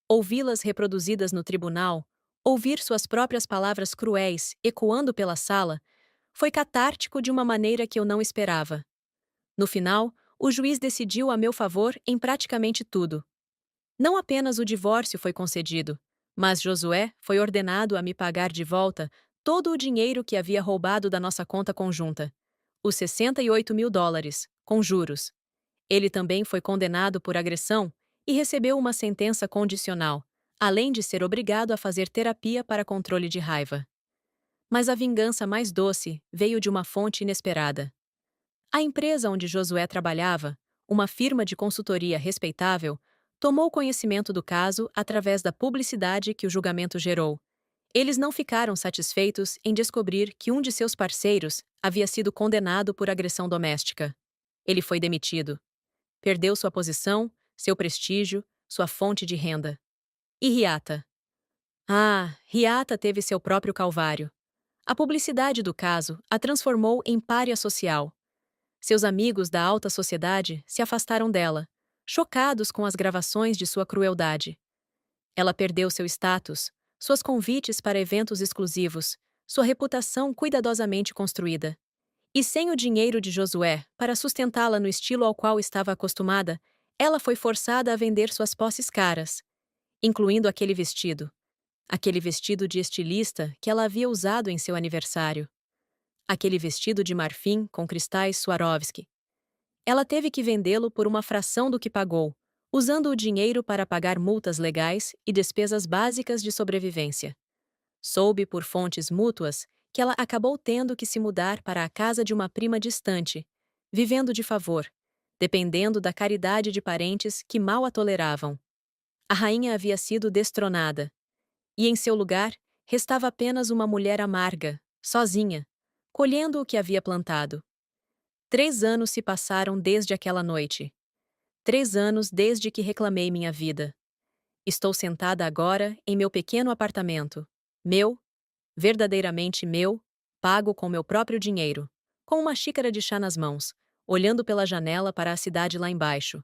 Ouvi-las reproduzidas no tribunal, ouvir suas próprias palavras cruéis ecoando pela sala, foi catártico de uma maneira que eu não esperava. No final, o juiz decidiu a meu favor em praticamente tudo. Não apenas o divórcio foi concedido, mas Josué foi ordenado a me pagar de volta todo o dinheiro que havia roubado da nossa conta conjunta, os US$ 68.000, com juros. Ele também foi condenado por agressão e recebeu uma sentença condicional, além de ser obrigado a fazer terapia para controle de raiva. Mas a vingança mais doce veio de uma fonte inesperada. A empresa onde Josué trabalhava, uma firma de consultoria respeitável, tomou conhecimento do caso através da publicidade que o julgamento gerou. Eles não ficaram satisfeitos em descobrir que um de seus parceiros havia sido condenado por agressão doméstica. Ele foi demitido. Perdeu sua posição, seu prestígio, sua fonte de renda. E Riata? Riata teve seu próprio calvário. A publicidade do caso a transformou em pária social. Seus amigos da alta sociedade se afastaram dela, chocados com as gravações de sua crueldade. Ela perdeu seu status, suas convites para eventos exclusivos, sua reputação cuidadosamente construída. E sem o dinheiro de Josué para sustentá-la no estilo ao qual estava acostumada, ela foi forçada a vender suas posses caras, incluindo aquele vestido de estilista que ela havia usado em seu aniversário, aquele vestido de marfim com cristais Swarovski. Ela teve que vendê-lo por uma fração do que pagou, usando o dinheiro para pagar multas legais e despesas básicas de sobrevivência. Soube por fontes mútuas que ela acabou tendo que se mudar para a casa de uma prima distante, vivendo de favor, dependendo da caridade de parentes que mal a toleravam. A rainha havia sido destronada, e em seu lugar restava apenas uma mulher amarga, sozinha, colhendo o que havia plantado. 3 anos se passaram desde aquela noite. 3 anos desde que reclamei minha vida. Estou sentada agora em meu pequeno apartamento. Meu, verdadeiramente meu, pago com meu próprio dinheiro, com uma xícara de chá nas mãos, olhando pela janela para a cidade lá embaixo.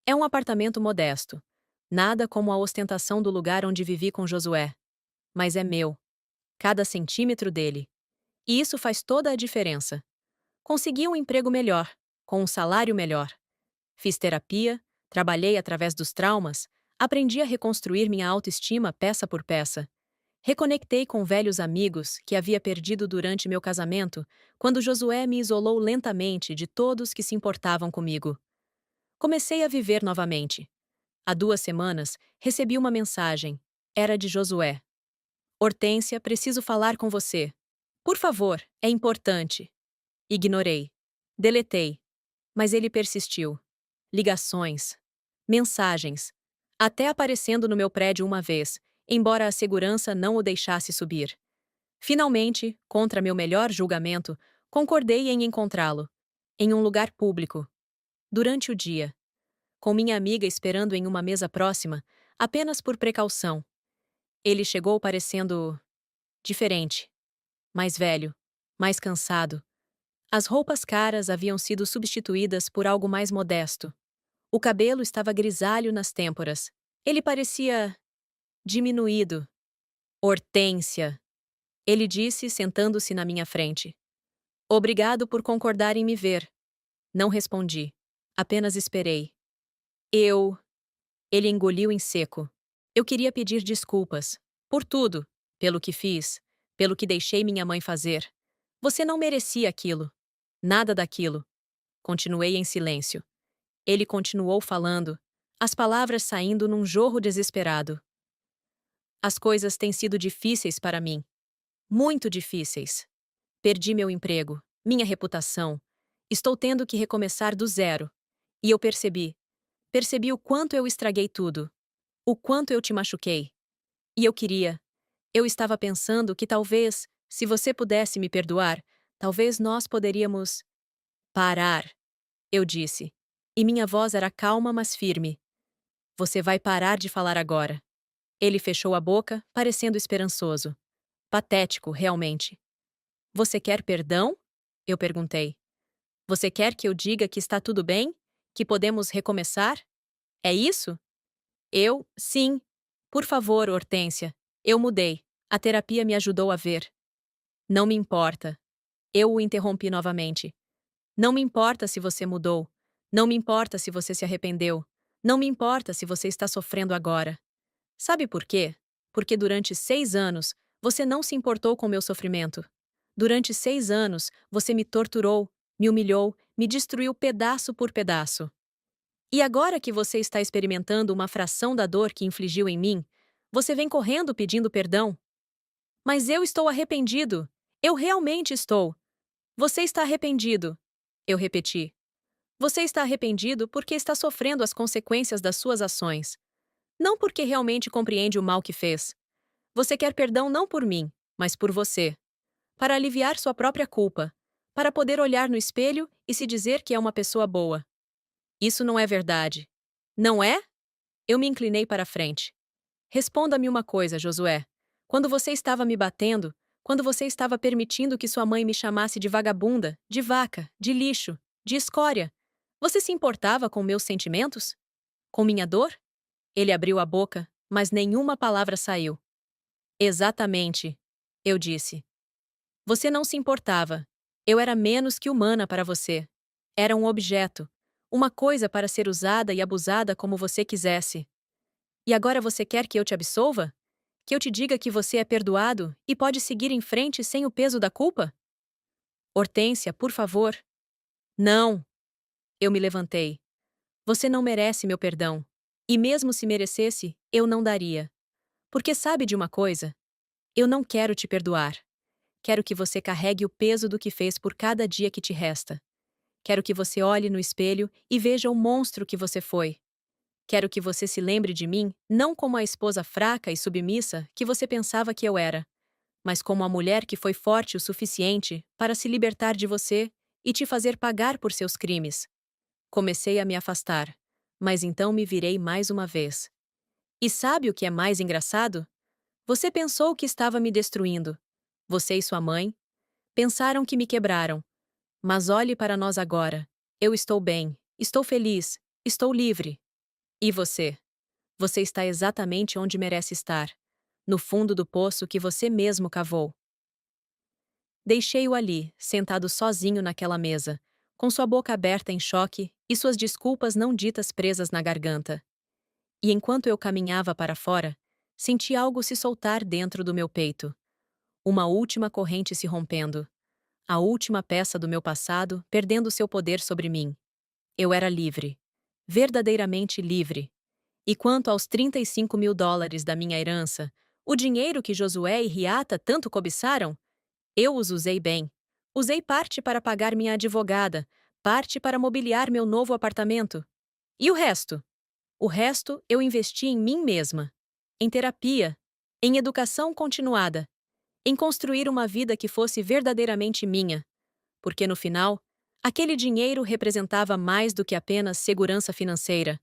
É um apartamento modesto. Nada como a ostentação do lugar onde vivi com Josué. Mas é meu. Cada centímetro dele. E isso faz toda a diferença. Consegui um emprego melhor, com um salário melhor. Fiz terapia, trabalhei através dos traumas, aprendi a reconstruir minha autoestima peça por peça. Reconectei com velhos amigos que havia perdido durante meu casamento, quando Josué me isolou lentamente de todos que se importavam comigo. Comecei a viver novamente. Há 2 semanas, recebi uma mensagem. Era de Josué. Hortência, preciso falar com você. Por favor, é importante. Ignorei. Deletei. Mas ele persistiu. Ligações. Mensagens. Até aparecendo no meu prédio uma vez, embora a segurança não o deixasse subir. Finalmente, contra meu melhor julgamento, concordei em encontrá-lo. Em um lugar público. Durante o dia. Com minha amiga esperando em uma mesa próxima, apenas por precaução. Ele chegou parecendo diferente. Mais velho. Mais cansado. As roupas caras haviam sido substituídas por algo mais modesto. O cabelo estava grisalho nas têmporas. Ele parecia diminuído. Hortência, ele disse, sentando-se na minha frente. Obrigado por concordar em me ver. Não respondi. Apenas esperei. Eu. Ele engoliu em seco. Eu queria pedir desculpas. Por tudo. Pelo que fiz. Pelo que deixei minha mãe fazer. Você não merecia aquilo. Nada daquilo. Continuei em silêncio. Ele continuou falando, as palavras saindo num jorro desesperado. As coisas têm sido difíceis para mim. Muito difíceis. Perdi meu emprego, minha reputação. Estou tendo que recomeçar do zero. E eu percebi. Percebi o quanto eu estraguei tudo. O quanto eu te machuquei. E eu queria. Eu estava pensando que talvez, se você pudesse me perdoar, talvez nós poderíamos parar. Eu disse. E minha voz era calma, mas firme. Você vai parar de falar agora. Ele fechou a boca, parecendo esperançoso. Patético, realmente. Você quer perdão? Eu perguntei. Você quer que eu diga que está tudo bem? Que podemos recomeçar? É isso? Sim. Por favor, Hortência. Eu mudei. A terapia me ajudou a ver. Não me importa. Eu o interrompi novamente. Não me importa se você mudou. Não me importa se você se arrependeu. Não me importa se você está sofrendo agora. Sabe por quê? Porque durante 6 anos, você não se importou com meu sofrimento. Durante 6 anos, você me torturou, me humilhou, me destruiu pedaço por pedaço. E agora que você está experimentando uma fração da dor que infligiu em mim, você vem correndo pedindo perdão. Mas eu estou arrependido. Eu realmente estou. Você está arrependido. Eu repeti. Você está arrependido porque está sofrendo as consequências das suas ações. Não porque realmente compreende o mal que fez. Você quer perdão não por mim, mas por você. Para aliviar sua própria culpa. Para poder olhar no espelho e se dizer que é uma pessoa boa. Isso não é verdade. Não é? Eu me inclinei para a frente. Responda-me uma coisa, Josué. Quando você estava me batendo, quando você estava permitindo que sua mãe me chamasse de vagabunda, de vaca, de lixo, de escória, você se importava com meus sentimentos? Com minha dor? Ele abriu a boca, mas nenhuma palavra saiu. Exatamente, eu disse. Você não se importava. Eu era menos que humana para você. Era um objeto. Uma coisa para ser usada e abusada como você quisesse. E agora você quer que eu te absolva? Que eu te diga que você é perdoado e pode seguir em frente sem o peso da culpa? Hortência, por favor. Não. Eu me levantei. Você não merece meu perdão. E mesmo se merecesse, eu não daria. Porque sabe de uma coisa? Eu não quero te perdoar. Quero que você carregue o peso do que fez por cada dia que te resta. Quero que você olhe no espelho e veja o monstro que você foi. Quero que você se lembre de mim não como a esposa fraca e submissa que você pensava que eu era, mas como a mulher que foi forte o suficiente para se libertar de você e te fazer pagar por seus crimes. Comecei a me afastar, mas então me virei mais uma vez. E sabe o que é mais engraçado? Você pensou que estava me destruindo. Você e sua mãe pensaram que me quebraram. Mas olhe para nós agora. Eu estou bem, estou feliz, estou livre. E você? Você está exatamente onde merece estar. No fundo do poço que você mesmo cavou. Deixei-o ali, sentado sozinho naquela mesa, com sua boca aberta em choque e suas desculpas não ditas presas na garganta. E enquanto eu caminhava para fora, Senti algo se soltar dentro do meu peito. Uma última corrente se rompendo. A última peça do meu passado perdendo seu poder sobre mim. Eu era livre. Verdadeiramente livre. E quanto aos 35 mil dólares da minha herança, o dinheiro que Josué e Riata tanto cobiçaram, eu os usei bem. Usei parte para pagar minha advogada, parte para mobiliar meu novo apartamento. E o resto? O resto eu investi em mim mesma. Em terapia. Em educação continuada. Em construir uma vida que fosse verdadeiramente minha. Porque no final, aquele dinheiro representava mais do que apenas segurança financeira.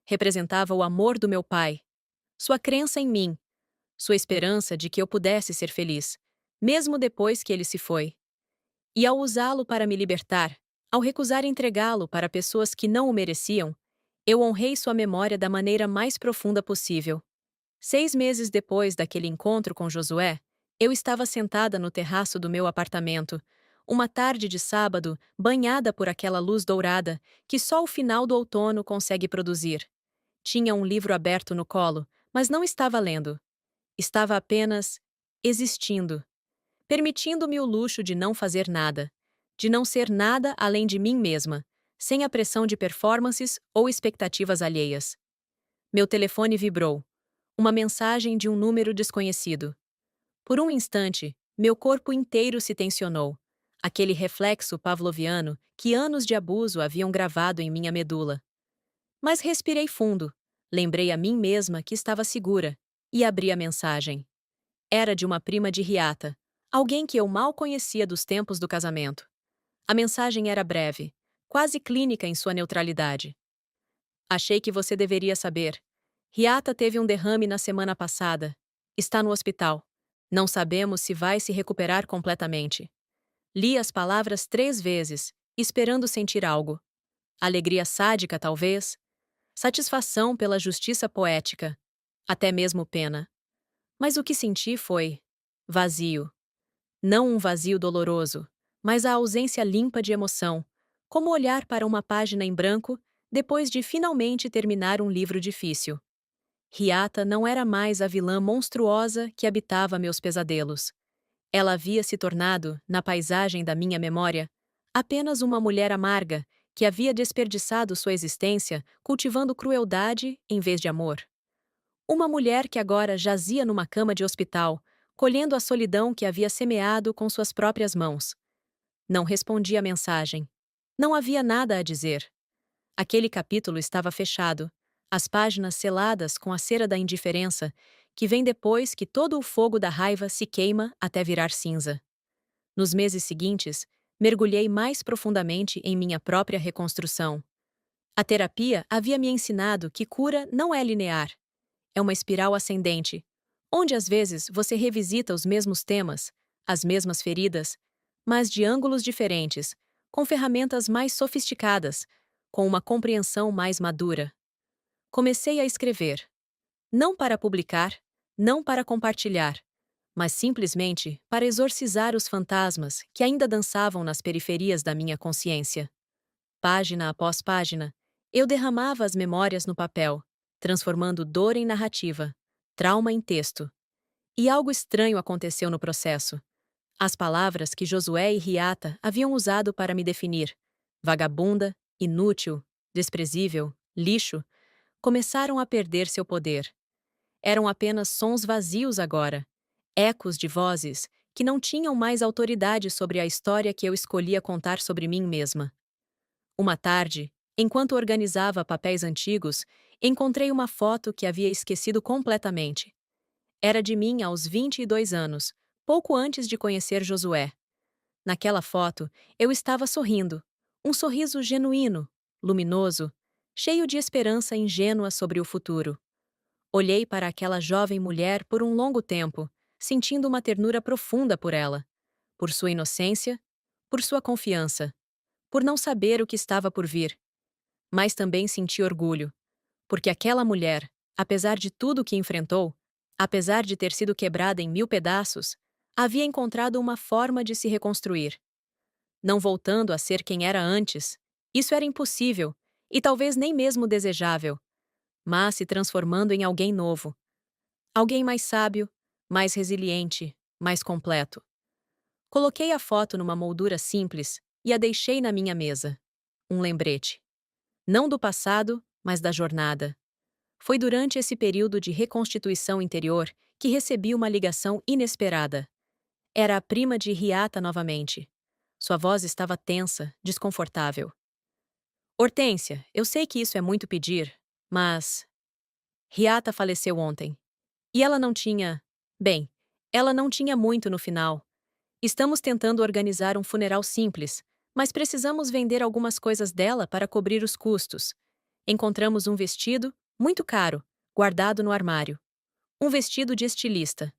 Representava o amor do meu pai, sua crença em mim, sua esperança de que eu pudesse ser feliz, mesmo depois que ele se foi. E ao usá-lo para me libertar, ao recusar entregá-lo para pessoas que não o mereciam, eu honrei sua memória da maneira mais profunda possível. 6 meses depois daquele encontro com Josué, eu estava sentada no terraço do meu apartamento, uma tarde de sábado banhada por aquela luz dourada que só o final do outono consegue produzir. Tinha um livro aberto no colo, mas não estava lendo. Estava apenas existindo, permitindo-me o luxo de não fazer nada, de não ser nada além de mim mesma, sem a pressão de performances ou expectativas alheias. Meu telefone vibrou. Uma mensagem de um número desconhecido. Por um instante, meu corpo inteiro se tensionou. Aquele reflexo pavloviano que anos de abuso haviam gravado em minha medula. Mas respirei fundo, lembrei a mim mesma que estava segura, e abri a mensagem. Era de uma prima de Riata, alguém que eu mal conhecia dos tempos do casamento. A mensagem era breve, quase clínica em sua neutralidade. Achei que você deveria saber. Riata teve um derrame na semana passada. Está no hospital. Não sabemos se vai se recuperar completamente. Li as palavras 3 vezes, esperando sentir algo. Alegria sádica, talvez. Satisfação pela justiça poética. Até mesmo pena. Mas o que senti foi vazio. Não um vazio doloroso, mas a ausência limpa de emoção, como olhar para uma página em branco depois de finalmente terminar um livro difícil. Riata não era mais a vilã monstruosa que habitava meus pesadelos. Ela havia se tornado, na paisagem da minha memória, apenas uma mulher amarga que havia desperdiçado sua existência cultivando crueldade em vez de amor. Uma mulher que agora jazia numa cama de hospital, colhendo a solidão que havia semeado com suas próprias mãos. Não respondi à mensagem. Não havia nada a dizer. Aquele capítulo estava fechado, as páginas seladas com a cera da indiferença, que vem depois que todo o fogo da raiva se queima até virar cinza. Nos meses seguintes, mergulhei mais profundamente em minha própria reconstrução. A terapia havia me ensinado que cura não é linear. É uma espiral ascendente, onde às vezes você revisita os mesmos temas, as mesmas feridas, mas de ângulos diferentes, com ferramentas mais sofisticadas, com uma compreensão mais madura. Comecei a escrever. Não para publicar, não para compartilhar, mas simplesmente para exorcizar os fantasmas que ainda dançavam nas periferias da minha consciência. Página após página, eu derramava as memórias no papel, transformando dor em narrativa, trauma em texto. E algo estranho aconteceu no processo. As palavras que Josué e Riata haviam usado para me definir, vagabunda, inútil, desprezível, lixo, começaram a perder seu poder. Eram apenas sons vazios agora, ecos de vozes que não tinham mais autoridade sobre a história que eu escolhia contar sobre mim mesma. Uma tarde, enquanto organizava papéis antigos, encontrei uma foto que havia esquecido completamente. Era de mim aos 22 anos, pouco antes de conhecer Josué. Naquela foto, eu estava sorrindo, um sorriso genuíno, luminoso, cheio de esperança ingênua sobre o futuro. Olhei para aquela jovem mulher por um longo tempo, sentindo uma ternura profunda por ela, por sua inocência, por sua confiança, por não saber o que estava por vir. Mas também senti orgulho, porque aquela mulher, apesar de tudo o que enfrentou, apesar de ter sido quebrada em 1000 pedaços, havia encontrado uma forma de se reconstruir. Não voltando a ser quem era antes, isso era impossível e talvez nem mesmo desejável, mas se transformando em alguém novo. Alguém mais sábio, mais resiliente, mais completo. Coloquei a foto numa moldura simples e a deixei na minha mesa. Um lembrete. Não do passado, mas da jornada. Foi durante esse período de reconstituição interior que recebi uma ligação inesperada. Era a prima de Riata novamente. Sua voz estava tensa, desconfortável. Hortência, eu sei que isso é muito pedir, mas. Riata faleceu ontem. E ela não tinha. Bem, ela não tinha muito no final. Estamos tentando organizar um funeral simples, mas precisamos vender algumas coisas dela para cobrir os custos. Encontramos um vestido, muito caro, guardado no armário. Um vestido de estilista.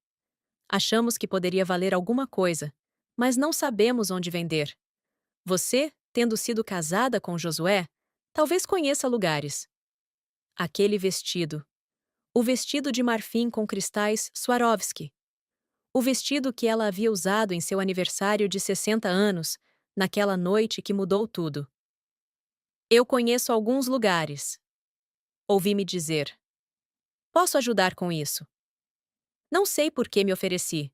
Achamos que poderia valer alguma coisa, mas não sabemos onde vender. Você, tendo sido casada com Josué, talvez conheça lugares. Aquele vestido. O vestido de marfim com cristais Swarovski. O vestido que ela havia usado em seu aniversário de 60 anos, naquela noite que mudou tudo. Eu conheço alguns lugares. Ouvi-me dizer. Posso ajudar com isso. Não sei por que me ofereci.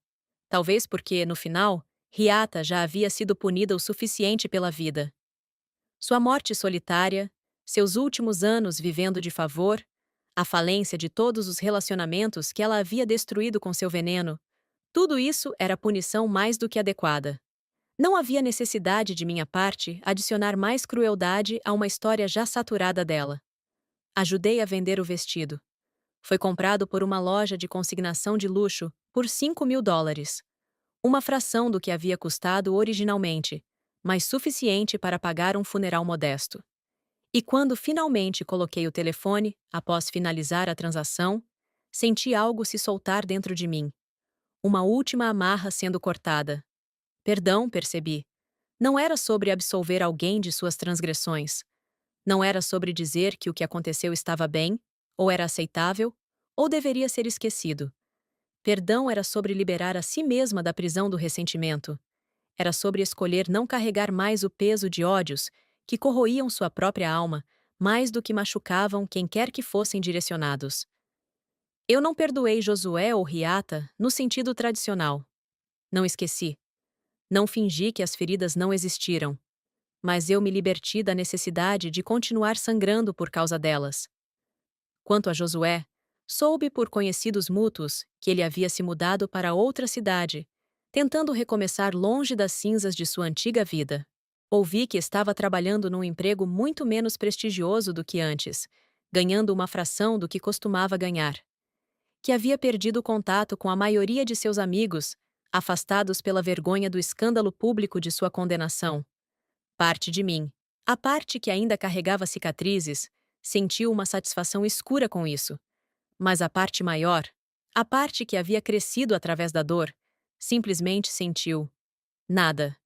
Talvez porque, no final, Riata já havia sido punida o suficiente pela vida. Sua morte solitária, seus últimos anos vivendo de favor, a falência de todos os relacionamentos que ela havia destruído com seu veneno, tudo isso era punição mais do que adequada. Não havia necessidade de minha parte adicionar mais crueldade a uma história já saturada dela. Ajudei a vender o vestido. Foi comprado por uma loja de consignação de luxo por US$ 5.000. Uma fração do que havia custado originalmente, mas suficiente para pagar um funeral modesto. E quando finalmente coloquei o telefone, após finalizar a transação, senti algo se soltar dentro de mim. Uma última amarra sendo cortada. Perdão, percebi. Não era sobre absolver alguém de suas transgressões. Não era sobre dizer que o que aconteceu estava bem, ou era aceitável, ou deveria ser esquecido. Perdão era sobre liberar a si mesma da prisão do ressentimento. Era sobre escolher não carregar mais o peso de ódios que corroíam sua própria alma, mais do que machucavam quem quer que fossem direcionados. Eu não perdoei Josué ou Riata no sentido tradicional. Não esqueci. Não fingi que as feridas não existiram. Mas eu me liberti da necessidade de continuar sangrando por causa delas. Quanto a Josué, soube por conhecidos mútuos que ele havia se mudado para outra cidade, tentando recomeçar longe das cinzas de sua antiga vida. Ouvi que estava trabalhando num emprego muito menos prestigioso do que antes, ganhando uma fração do que costumava ganhar. Que havia perdido contato com a maioria de seus amigos, afastados pela vergonha do escândalo público de sua condenação. Parte de mim, a parte que ainda carregava cicatrizes, sentiu uma satisfação escura com isso. Mas a parte maior, a parte que havia crescido através da dor, simplesmente sentiu nada.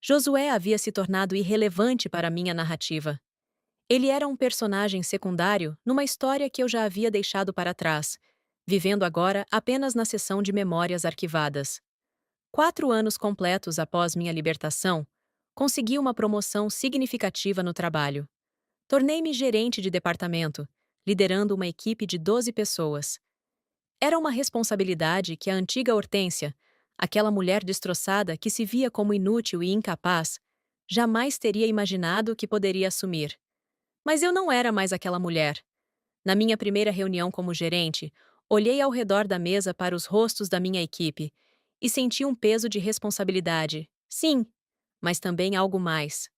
Josué havia se tornado irrelevante para minha narrativa. Ele era um personagem secundário numa história que eu já havia deixado para trás, vivendo agora apenas na seção de memórias arquivadas. 4 anos completos após minha libertação, consegui uma promoção significativa no trabalho. Tornei-me gerente de departamento, liderando uma equipe de 12 pessoas. Era uma responsabilidade que a antiga Hortência, aquela mulher destroçada que se via como inútil e incapaz, jamais teria imaginado que poderia assumir. Mas eu não era mais aquela mulher. Na minha primeira reunião como gerente, olhei ao redor da mesa para os rostos da minha equipe e senti um peso de responsabilidade. Sim, mas também algo mais.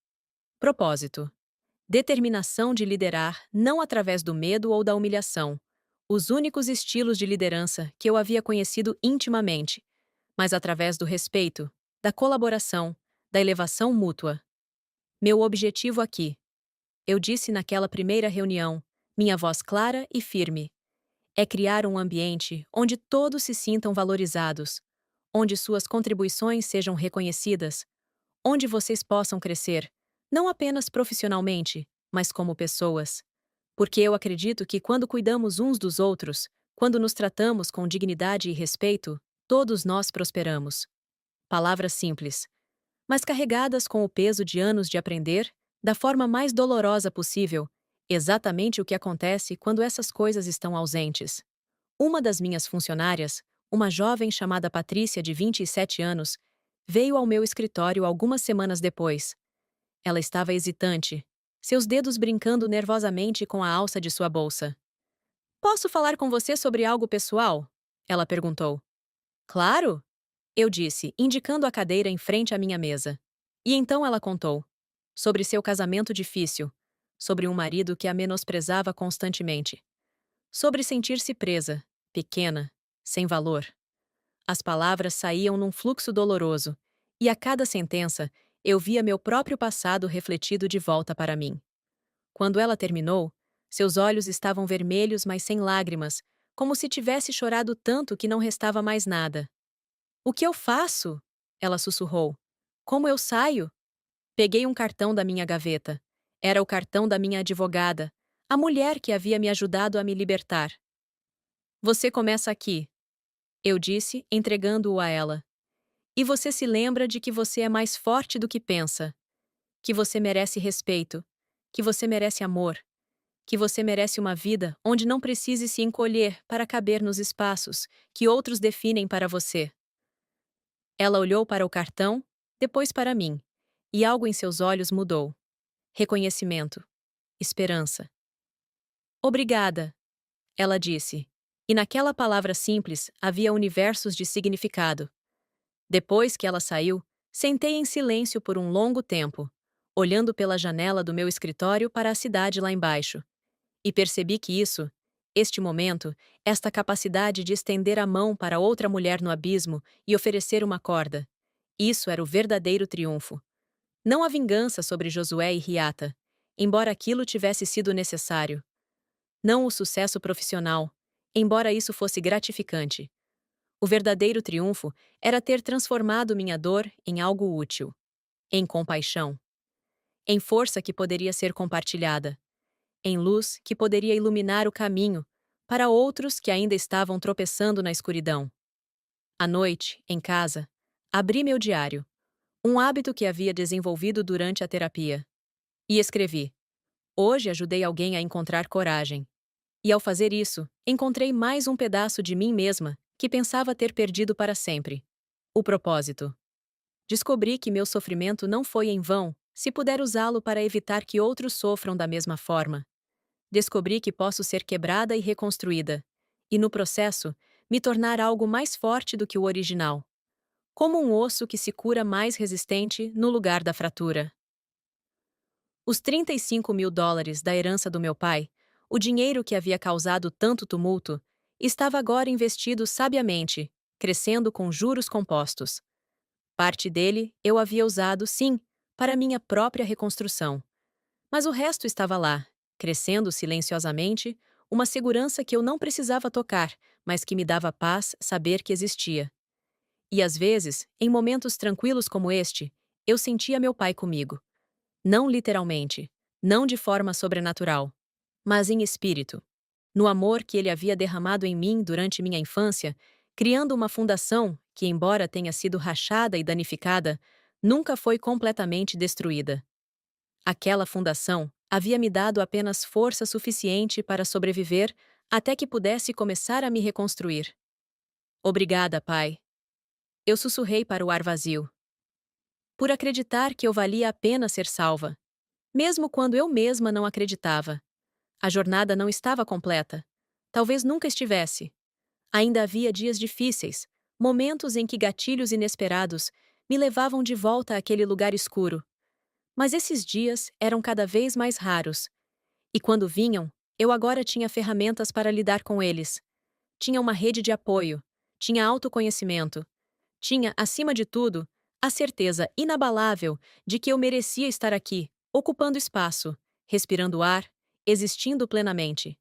Propósito. Determinação de liderar não através do medo ou da humilhação, os únicos estilos de liderança que eu havia conhecido intimamente, mas através do respeito, da colaboração, da elevação mútua. Meu objetivo aqui, eu disse naquela primeira reunião, minha voz clara e firme, é criar um ambiente onde todos se sintam valorizados, onde suas contribuições sejam reconhecidas, onde vocês possam crescer, não apenas profissionalmente, mas como pessoas. Porque eu acredito que quando cuidamos uns dos outros, quando nos tratamos com dignidade e respeito, todos nós prosperamos. Palavras simples, mas carregadas com o peso de anos de aprender, da forma mais dolorosa possível, exatamente o que acontece quando essas coisas estão ausentes. Uma das minhas funcionárias, uma jovem chamada Patrícia, de 27 anos, veio ao meu escritório algumas semanas depois. Ela estava hesitante, seus dedos brincando nervosamente com a alça de sua bolsa. Posso falar com você sobre algo pessoal? Ela perguntou. Claro, eu disse, indicando a cadeira em frente à minha mesa. E então ela contou. Sobre seu casamento difícil. Sobre um marido que a menosprezava constantemente. Sobre sentir-se presa, pequena, sem valor. As palavras saíam num fluxo doloroso, e a cada sentença eu via meu próprio passado refletido de volta para mim. Quando ela terminou, seus olhos estavam vermelhos, mas sem lágrimas, como se tivesse chorado tanto que não restava mais nada. O que eu faço? Ela sussurrou. Como eu saio? Peguei um cartão da minha gaveta. Era o cartão da minha advogada, a mulher que havia me ajudado a me libertar. Você começa aqui, eu disse, entregando-o a ela. E você se lembra de que você é mais forte do que pensa, que você merece respeito, que você merece amor, que você merece uma vida onde não precise se encolher para caber nos espaços que outros definem para você. Ela olhou para o cartão, depois para mim, e algo em seus olhos mudou. Reconhecimento. Esperança. Obrigada, ela disse. E naquela palavra simples havia universos de significado. Depois que ela saiu, sentei em silêncio por um longo tempo, olhando pela janela do meu escritório para a cidade lá embaixo. E percebi que este momento, esta capacidade de estender a mão para outra mulher no abismo e oferecer uma corda, isso era o verdadeiro triunfo. Não a vingança sobre Josué e Riata, embora aquilo tivesse sido necessário. Não o sucesso profissional, embora isso fosse gratificante. O verdadeiro triunfo era ter transformado minha dor em algo útil, em compaixão, em força que poderia ser compartilhada, em luz que poderia iluminar o caminho para outros que ainda estavam tropeçando na escuridão. À noite, em casa, abri meu diário, um hábito que havia desenvolvido durante a terapia, e escrevi: Hoje ajudei alguém a encontrar coragem. E ao fazer isso, encontrei mais um pedaço de mim mesma que pensava ter perdido para sempre. O propósito. Descobri que meu sofrimento não foi em vão, se puder usá-lo para evitar que outros sofram da mesma forma. Descobri que posso ser quebrada e reconstruída, e no processo, me tornar algo mais forte do que o original. Como um osso que se cura mais resistente no lugar da fratura. Os US$ 35.000 da herança do meu pai, o dinheiro que havia causado tanto tumulto, estava agora investido sabiamente, crescendo com juros compostos. Parte dele eu havia usado, sim, para minha própria reconstrução. Mas o resto estava lá, crescendo silenciosamente, uma segurança que eu não precisava tocar, mas que me dava paz saber que existia. E às vezes, em momentos tranquilos como este, eu sentia meu pai comigo. Não literalmente, não de forma sobrenatural, mas em espírito. No amor que ele havia derramado em mim durante minha infância, criando uma fundação que, embora tenha sido rachada e danificada, nunca foi completamente destruída. Aquela fundação havia me dado apenas força suficiente para sobreviver até que pudesse começar a me reconstruir. Obrigada, pai. Eu sussurrei para o ar vazio. Por acreditar que eu valia a pena ser salva, mesmo quando eu mesma não acreditava. A jornada não estava completa. Talvez nunca estivesse. Ainda havia dias difíceis, momentos em que gatilhos inesperados me levavam de volta àquele lugar escuro. Mas esses dias eram cada vez mais raros. E quando vinham, eu agora tinha ferramentas para lidar com eles. Tinha uma rede de apoio, tinha autoconhecimento, tinha, acima de tudo, a certeza inabalável de que eu merecia estar aqui, ocupando espaço, respirando ar, existindo plenamente.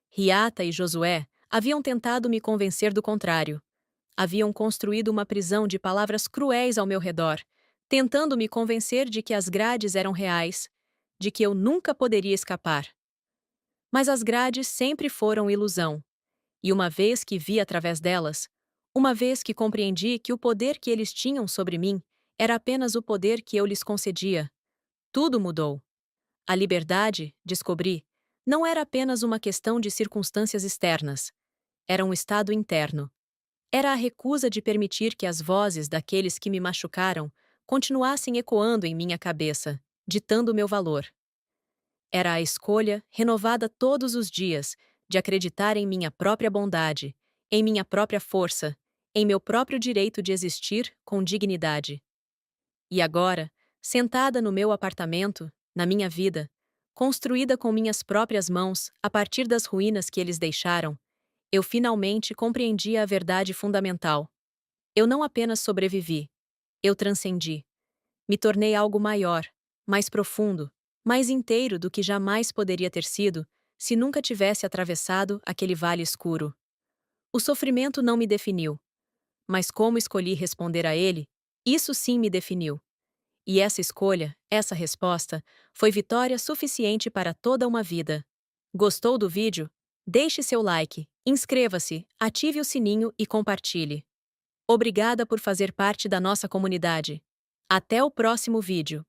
Riata e Josué haviam tentado me convencer do contrário. Haviam construído uma prisão de palavras cruéis ao meu redor, tentando me convencer de que as grades eram reais, de que eu nunca poderia escapar. Mas as grades sempre foram ilusão, e uma vez que vi através delas, uma vez que compreendi que o poder que eles tinham sobre mim era apenas o poder que eu lhes concedia, tudo mudou. A liberdade, descobri, não era apenas uma questão de circunstâncias externas. era um estado interno. Era a recusa de permitir que as vozes daqueles que me machucaram continuassem ecoando em minha cabeça, ditando meu valor. Era a escolha, renovada todos os dias, de acreditar em minha própria bondade, em minha própria força, em meu próprio direito de existir com dignidade. E agora, sentada no meu apartamento, na minha vida, construída com minhas próprias mãos, a partir das ruínas que eles deixaram, eu finalmente compreendi a verdade fundamental. Eu não apenas sobrevivi, eu transcendi. Me tornei algo maior, mais profundo, mais inteiro do que jamais poderia ter sido se nunca tivesse atravessado aquele vale escuro. O sofrimento não me definiu, mas como escolhi responder a ele, isso sim me definiu. E essa escolha, essa resposta, foi vitória suficiente para toda uma vida. Gostou do vídeo? Deixe seu like, inscreva-se, ative o sininho e compartilhe. Obrigada por fazer parte da nossa comunidade. Até o próximo vídeo.